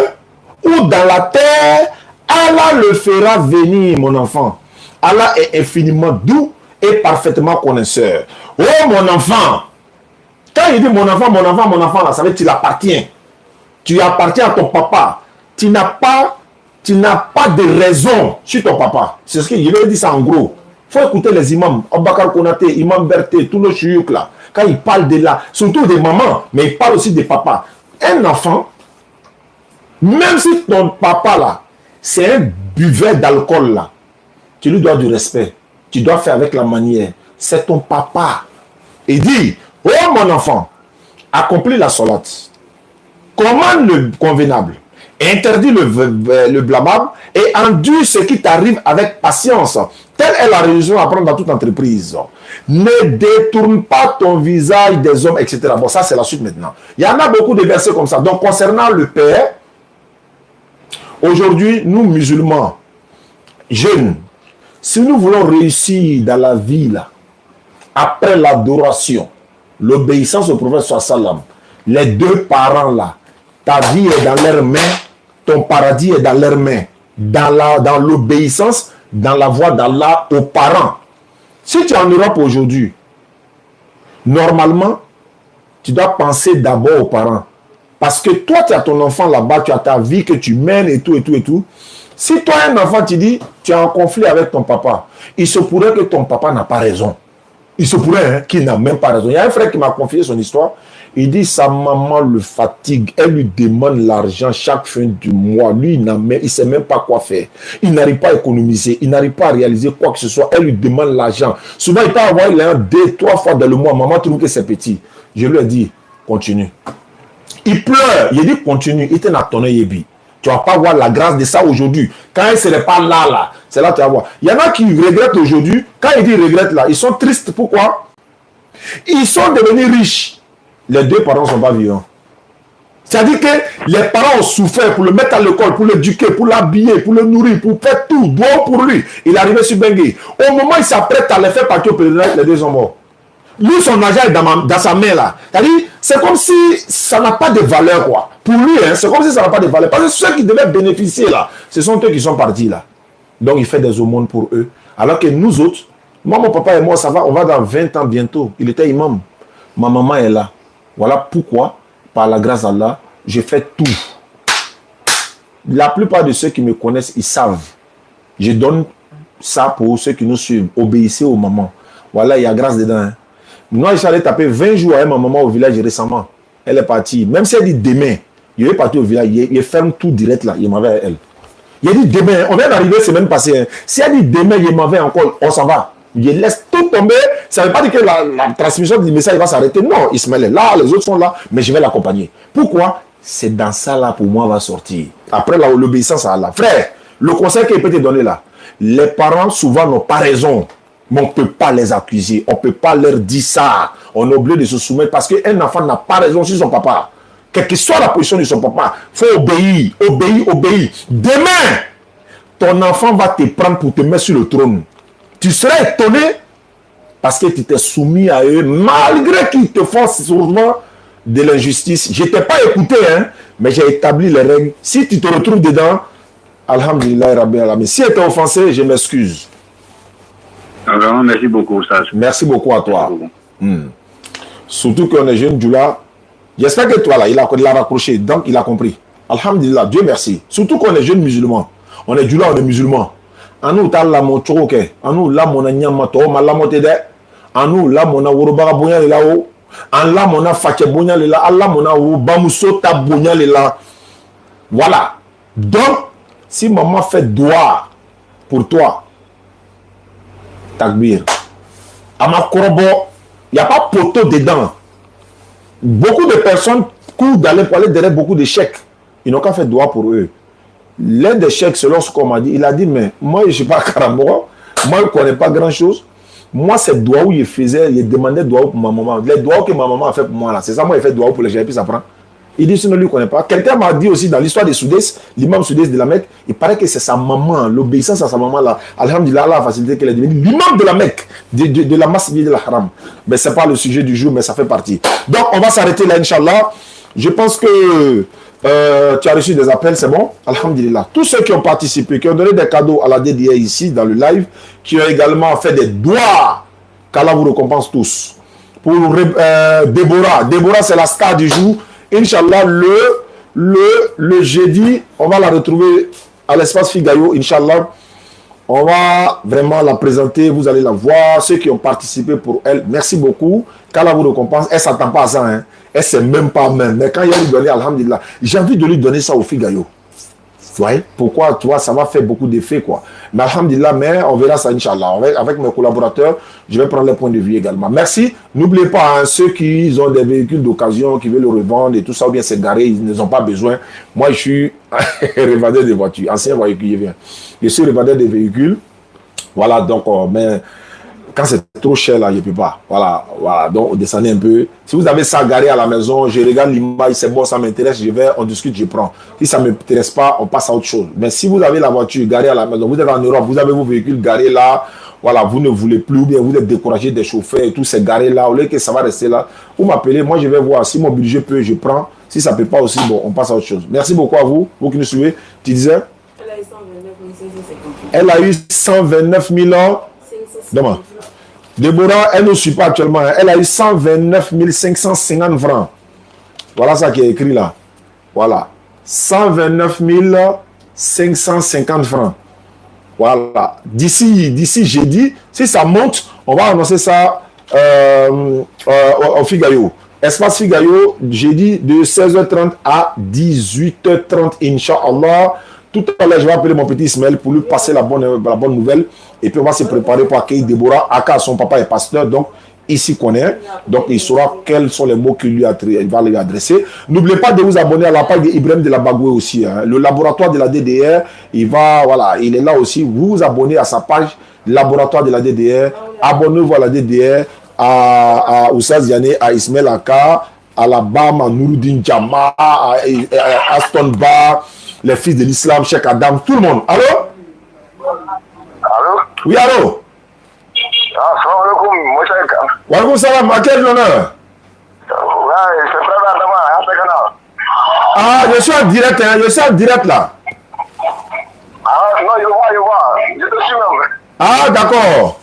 ou dans la terre, Allah le fera venir, mon enfant. Allah est infiniment doux et parfaitement connaisseur. Oh mon enfant, quand il dit mon enfant, là, ça veut dire que tu l'appartiens. Tu appartiens à ton papa. Tu n'as pas de raison sur ton papa. C'est ce qu'il veut dire ça en gros. Il faut écouter les imams, Abakar Konaté, Imam Berté, tous nos chouyouk là. Quand ils parlent de là, surtout des mamans, mais ils parlent aussi des papas. Un enfant, même si ton papa là, c'est un buveur d'alcool là, tu lui dois du respect. Tu dois faire avec la manière. C'est ton papa. Il dit, oh mon enfant, accomplis la salate. Commande le convenable. Interdit le blâmable et endure ce qui t'arrive avec patience. Telle est la religion à prendre dans toute entreprise. Ne détourne pas ton visage des hommes, etc. Bon, ça c'est la suite maintenant. Il y en a beaucoup de versets comme ça. Donc concernant le père, aujourd'hui, nous musulmans, jeunes, si nous voulons réussir dans la vie, là, après l'adoration, l'obéissance au prophète sallam, les 2 parents là, Ta vie est dans leurs mains, ton paradis est dans leurs mains. Dans l'obéissance, dans la voie d'Allah aux parents. Si tu es en Europe aujourd'hui, normalement, tu dois penser d'abord aux parents. Parce que toi, tu as ton enfant là-bas, tu as ta vie que tu mènes et tout, et tout, et tout. Si toi, un enfant, tu dis, tu es en conflit avec ton papa, il se pourrait que ton papa n'a pas raison. Il se pourrait qu'il n'a même pas raison. Il y a un frère qui m'a confié son histoire. Il dit, sa maman le fatigue. Elle lui demande l'argent chaque fin du mois. Lui, il ne sait même pas quoi faire. Il n'arrive pas à économiser. Il n'arrive pas à réaliser quoi que ce soit. Elle lui demande l'argent. Souvent, il peut avoir 2, 3 fois dans le mois. Maman trouve que c'est petit. Je lui ai dit, continue. Il pleure. Il dit, continue. Il t'en a tonné Yebi. Tu ne vas pas voir la grâce de ça aujourd'hui. Quand elle ne serait pas là, c'est là que tu vas voir. Il y en a qui regrettent aujourd'hui. Quand ils disent regrettent là, ils sont tristes. Pourquoi? Ils sont devenus riches. Les 2 parents ne sont pas vivants. C'est-à-dire que les parents ont souffert pour le mettre à l'école, pour l'éduquer, pour l'habiller, pour le nourrir, pour faire tout. Bon pour lui. Il est arrivé sur Bengue. Au moment où il s'apprête à les faire partir au pèlerinage, les 2 sont morts. Lui, son argent est dans sa main là. C'est-à-dire, c'est comme si ça n'a pas de valeur, quoi. Pour lui, hein, c'est comme si ça n'a pas de valeur. Parce que ceux qui devaient bénéficier là, ce sont eux qui sont partis là. Donc, il fait des aumônes pour eux. Alors que nous autres, moi, mon papa et moi, ça va, on va dans 20 ans bientôt. Il était imam. Ma maman est là. Voilà pourquoi, par la grâce d'Allah, j'ai fait tout. La plupart de ceux qui me connaissent, ils savent. Je donne ça pour ceux qui nous suivent. Obéissez aux mamans. Voilà, il y a grâce dedans. Hein. Moi, j'allais taper 20 jours avec ma maman au village récemment. Elle est partie. Même si elle dit demain, il est parti au village, il ferme tout direct là. Il m'avait à elle. Il a dit demain, on vient d'arriver semaine passée. Hein. Si elle dit demain, il m'avait encore, on s'en va. Il laisse tout tomber. Ça ne veut pas dire que la transmission du message va s'arrêter. Non, Ismaël est là, les autres sont là, mais je vais l'accompagner. Pourquoi? C'est dans ça là pour moi va sortir. Après l'obéissance à Allah. Frère, le conseil qu'il peut te donner là, les parents souvent n'ont pas raison. Mais on ne peut pas les accuser. On ne peut pas leur dire ça. On est obligé de se soumettre parce qu'un enfant n'a pas raison sur son papa. Quelle que soit la position de son papa, il faut obéir, obéir. Demain, ton enfant va te prendre pour te mettre sur le trône. Tu seras étonné parce que tu t'es soumis à eux malgré qu'ils te font souvent de l'injustice. Je ne t'ai pas écouté, hein, mais j'ai établi les règles. Si tu te retrouves dedans, alhamdulillah, Rabbi Alamin. Si tu es offensé, je m'excuse. Vraiment, merci beaucoup, Sage. Merci beaucoup à toi. Surtout qu'on est jeune, Djoula. J'espère que toi, là, il a raccroché, donc il a compris. Alhamdulillah, Dieu merci. Surtout qu'on est jeunes musulmans. On est Djoula, on est musulmans. En nous, t'as la mon choke. En nous, là, mon anyamato, ma la montée. En nous, là, mon a wurubaga bonya là-haut. En là, mon a fache bonya là. En là, mon a wurubamuso ta bonya là. Voilà. Donc, si maman fait doigt pour toi, takbir. À ma corbo, il n'y a pas poteau dedans. Beaucoup de personnes courent d'aller pour aller derrière beaucoup de chèques. Ils n'ont qu'à faire doigt pour eux. L'un des chèques, selon ce qu'on m'a dit, il a dit, mais moi, je ne suis pas Karamora. Moi, je ne connais pas grand-chose. Moi, c'est doigt où il faisait, il demandait doigt pour ma maman. Les doigts que ma maman a fait pour moi, là, c'est ça, moi, il fait doigt pour les gens, et puis ça prend. Il dit, sinon, lui, il ne connaît pas. Quelqu'un m'a dit aussi, dans l'histoire des Soudès, l'imam Soudès de la Mecque, il paraît que c'est sa maman, l'obéissance à sa maman, là. Alhamdulillah, Allah a facilité qu'elle est devenue l'imam de la Mecque, de la Masjid de la Haram. Mais ce n'est pas le sujet du jour, mais ça fait partie. Donc, on va s'arrêter là, Inch'Allah. Je pense que tu as reçu des appels, c'est bon? Alhamdulillah. Tous ceux qui ont participé, qui ont donné des cadeaux à la DDA ici, dans le live, qui ont également fait des doigts, qu'Allah vous récompense tous. Pour Déborah. Déborah, c'est la star du jour. Inch'Allah, le jeudi, on va la retrouver à l'espace Figayo, Inch'Allah. On va vraiment la présenter, vous allez la voir. Ceux qui ont participé pour elle, merci beaucoup. Qu'Allah vous récompense. Elle ne s'attend pas à ça, hein. Elle ne sait même pas même. Mais quand il y a lui donné, alhamdulillah, j'ai envie de lui donner ça au Figayo. Vous voyez? Pourquoi? Tu vois, ça va faire beaucoup d'effets, quoi. Mais alhamdulillah, mais on verra ça, Inch'Allah. Avec mes collaborateurs, je vais prendre les points de vue également. Merci. N'oubliez pas, hein, ceux qui ont des véhicules d'occasion, qui veulent le revendre et tout ça, ou bien c'est garé, ils n'ont pas besoin. Moi, je suis revendeur de voitures, ancien véhicule. Je suis revendeur de véhicules. Voilà, donc, mais quand c'est trop cher, là, je ne peux pas. Voilà, donc, descendez un peu. Si vous avez ça garé à la maison, je regarde l'image, c'est bon, ça m'intéresse, je vais, on discute, je prends. Si ça ne m'intéresse pas, on passe à autre chose. Mais si vous avez la voiture garée à la maison, vous êtes en Europe, vous avez vos véhicules garés là, voilà, vous ne voulez plus, ou bien vous êtes découragé des chauffeurs et tout, c'est garé là, au lieu que ça va rester là, vous m'appelez, moi je vais voir, si mon budget peut, je prends. Si ça ne peut pas aussi, bon, on passe à autre chose. Merci beaucoup à vous, vous qui nous suivez. Tu disais? Elle a eu 129 000 ans. Demain. Déborah, elle ne suit pas actuellement. Elle a eu 129 550 francs. Voilà ça qui est écrit là. Voilà. 129 550 francs. Voilà. D'ici jeudi, si ça monte, on va annoncer ça au Figaro. Espace Figaro, jeudi de 16h30 à 18h30, Inch'Allah. Tout à l'heure, je vais appeler mon petit Ismaël pour lui passer la bonne nouvelle. Et puis, on va se préparer pour accueillir Déborah. Aka, son papa est pasteur, donc il s'y connaît. Donc, il saura quels sont les mots qu'il va lui adresser. N'oubliez pas de vous abonner à la page d'Ibrahim de la Bagoué aussi. Hein. Le laboratoire de la DDR, il est là aussi. Vous vous abonnez à sa page, laboratoire de la DDR. Abonnez-vous à la DDR, à Oussaz Yané, à Ismaël Aka, à la BAM, à Nouroudine Djama, à Aston Bar, les fils de l'islam, Cheikh Adam, tout le monde. Allô? Allô? Oui, allô? Assalamu alaikum, mon Cheikh. Wa alaikum salam, à quel honneur? Ouais, c'est frère Adama, hein, c'est canal. Ah, je suis en direct, hein, je suis en direct là. Ah, non, je vois, je te suis même. Ah, d'accord.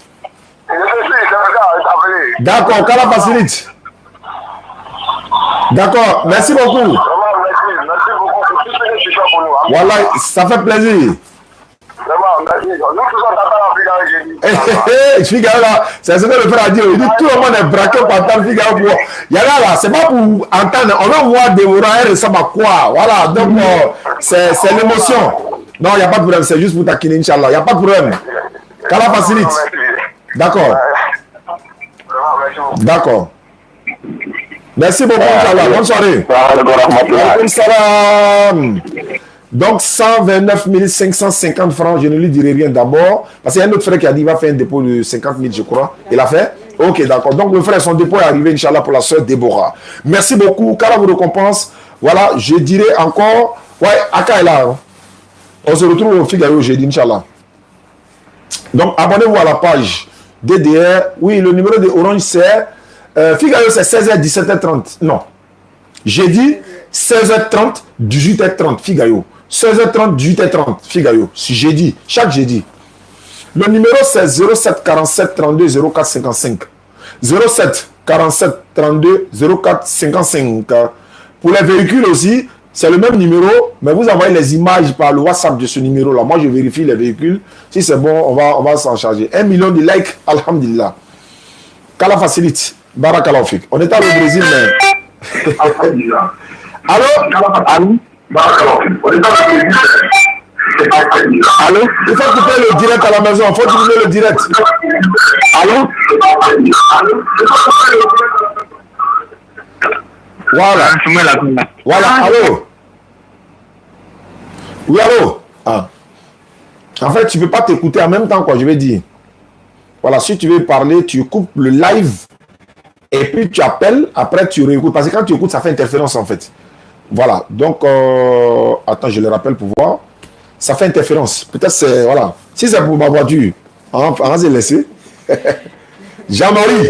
Je te suis, c'est le gars, il t'a appelé. D'accord, Kala facilite. D'accord, merci beaucoup. Vraiment, merci beaucoup pour tout ce que tu fais pour nous. Hein. Voilà, ça fait plaisir. Vraiment, merci. Nous tous on t'attend en Figaro, j'ai dit. Figaro là, c'est ce que le frère a dit. Il dit tout le monde est braqué pour entendre Figaro. Il y a là, c'est pas pour entendre. On va voir Déborah, elle ressemble à quoi. Voilà, donc c'est l'émotion. Non, il n'y a pas de problème, c'est juste pour taquiner, Inch'Allah. Il n'y a pas de problème. Kala facilite. D'accord. D'accord. Merci beaucoup, Inch'Allah. Bonne soirée. Alaikum salam. Donc, 129 550 francs, je ne lui dirai rien d'abord. Parce qu'il y a un autre frère qui a dit qu'il va faire un dépôt de 50 000, je crois. Il a fait? Ok, d'accord. Donc, le frère, son dépôt est arrivé, Inch'Allah, pour la soeur Déborah. Merci beaucoup. Kala vous récompense. Voilà, je dirai encore. Ouais, Aka est là. Hein. On se retrouve au Figaro jeudi, Inch'Allah. Donc, abonnez-vous à la page DDR. Oui, le numéro de Orange, c'est... Figaro, c'est 16h, 17h30. Non. Jeudi, 16h30, 18h30. Figaro. 16h30, 18h30. Figaro. C'est jeudi. Chaque jeudi. Le numéro, c'est 07 47 32 04 55. 07 47 32 04 55. Pour les véhicules aussi, c'est le même numéro, mais vous envoyez les images par le WhatsApp de ce numéro-là. Moi, je vérifie les véhicules. Si c'est bon, on va s'en charger. 1 million de likes, alhamdulillah. Kala facilite. Barakallahu fik. On est allé au Brésil, mais... Allô? Allô? Il faut couper le direct à la maison. Il faut couper le direct. Allô? Voilà. Voilà. Allô? Oui, allô? Ah. En fait, tu ne peux pas t'écouter en même temps, quoi, je vais dire. Voilà, si tu veux parler, tu coupes le live et puis tu appelles, après tu réécoutes. Parce que quand tu écoutes, ça fait interférence en fait. Voilà, donc, attends, je le rappelle pour voir. Ça fait interférence. Peut-être c'est, voilà. Si c'est pour ma voiture, on va se laisser. Jean-Marie,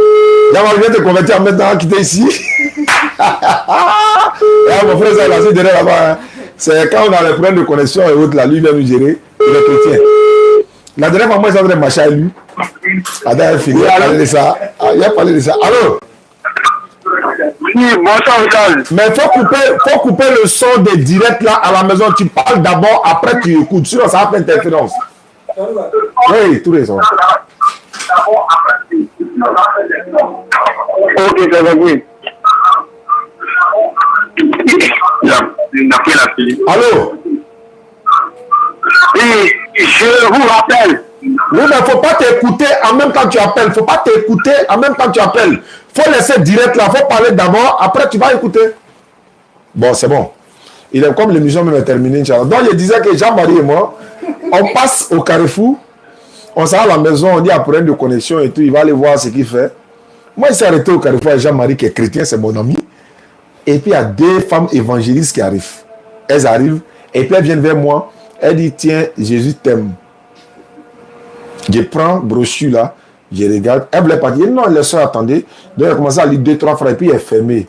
vient te convertir maintenant à quitter ici. Mon frère, c'est lancé derrière là-bas. Hein. C'est quand on a les problèmes de connexion et autres, là, lui vient nous gérer. Il est chrétien. La dernière fois, moi, j'ai entendu machin à lui. La dernière fille, il a parlé de ça. Il a parlé de ça. Allô? Oui, bonsoir, Charles. Mais il faut couper le son des directs là à la maison. Tu parles d'abord, après tu écoutes. Sinon, ça va faire interférence. Oui, tous les sons. Ok, c'est bon. Allô? Oui, je vous rappelle. Oui, mais il ne faut pas t'écouter en même temps que tu appelles. Il ne faut pas t'écouter en même temps que tu appelles. Il faut laisser direct là. Il faut parler d'abord. Après, tu vas écouter. Bon, c'est bon. Il est comme l'émission même est terminée. Donc, je disais que Jean-Marie et moi, on passe au Carrefour. On s'en va à la maison. On dit à problème de connexion et tout. Il va aller voir ce qu'il fait. Moi, il s'est arrêté au Carrefour avec Jean-Marie qui est chrétien. C'est mon ami. Et puis, il y a deux femmes évangélistes qui arrivent. Elles arrivent. Et puis, elles viennent vers moi. Elle dit, tiens, Jésus t'aime. Je prends brochure là, je regarde. Elle voulait pas dire, non, les soeurs, attendez. Donc, elle a commencé à lire 2-3 phrases, et puis elle est fermée.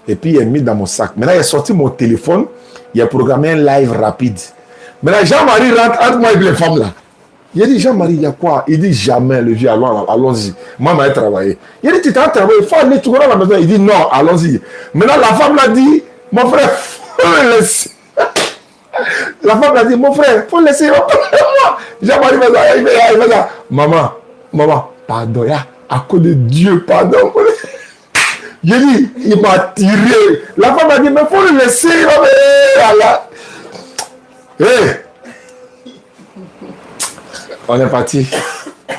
Et puis, il est mis dans mon sac. Maintenant, il a sorti mon téléphone. Il a programmé un live rapide. Maintenant, Jean-Marie rentre entre moi et les femmes là. Il a dit, Jean-Marie, il y a quoi? Il dit, jamais, le vieux, allons-y. Moi, je vais travailler. Il a dit, tu t'as travaillé, il faut aller, tu connais la maison. Il dit, non, allons-y. Maintenant, la femme l'a dit, mon frère, faut le laisser. La femme l'a dit, mon frère, faut le laisser. Jean-Marie il va dire, maman, pardon, à cause de Dieu, pardon. J'ai dit, il m'a tiré. La femme a dit, mais il faut le laisser. Hey. On est parti.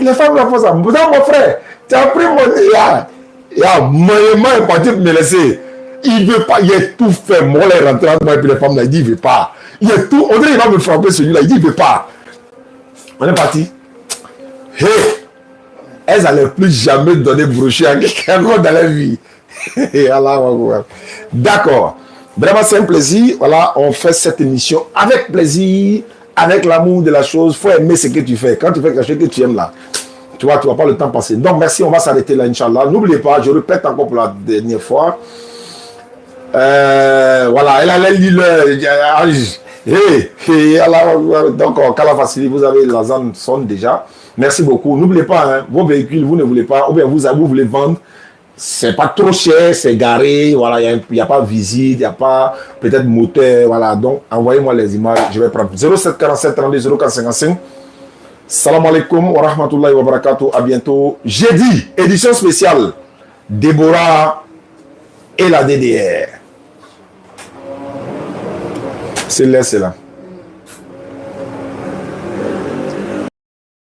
La femme a fait ça. Mon frère, tu as pris mon... Il y a moyennement est parti pour me laisser. Il ne veut pas. Il a tout fait. Moi, il est rentré entre moi et puis les femmes, il dit, il ne veut pas. Il a tout. On dirait qu'il va me frapper celui-là. Il dit, il ne veut pas. On est parti. Hey. Elles n'allaient plus jamais donner brochure à quelqu'un dans la vie. D'accord. Vraiment, c'est un plaisir. Voilà, on fait cette émission avec plaisir, avec l'amour de la chose. Il faut aimer ce que tu fais. Quand tu fais quelque chose que tu aimes là, tu vois, tu ne vas pas le temps passer. Donc, merci. On va s'arrêter là, Inch'Allah. N'oubliez pas, je répète encore pour la dernière fois. Voilà, elle a lu le. Donc, Kala Facili, vous avez la zone sonne déjà. Merci beaucoup. N'oubliez pas, hein, vos véhicules, vous ne voulez pas, ou bien vous voulez vendre. C'est pas trop cher, c'est garé, voilà, il n'y a pas visite, il n'y a pas peut-être moteur, voilà. Donc, envoyez-moi les images, je vais prendre 07 47 32 04 55. Salam alaikum wa rahmatullahi wa barakatuh. À bientôt. Jeudi, édition spéciale. Déborah et la DDR. C'est là, c'est là.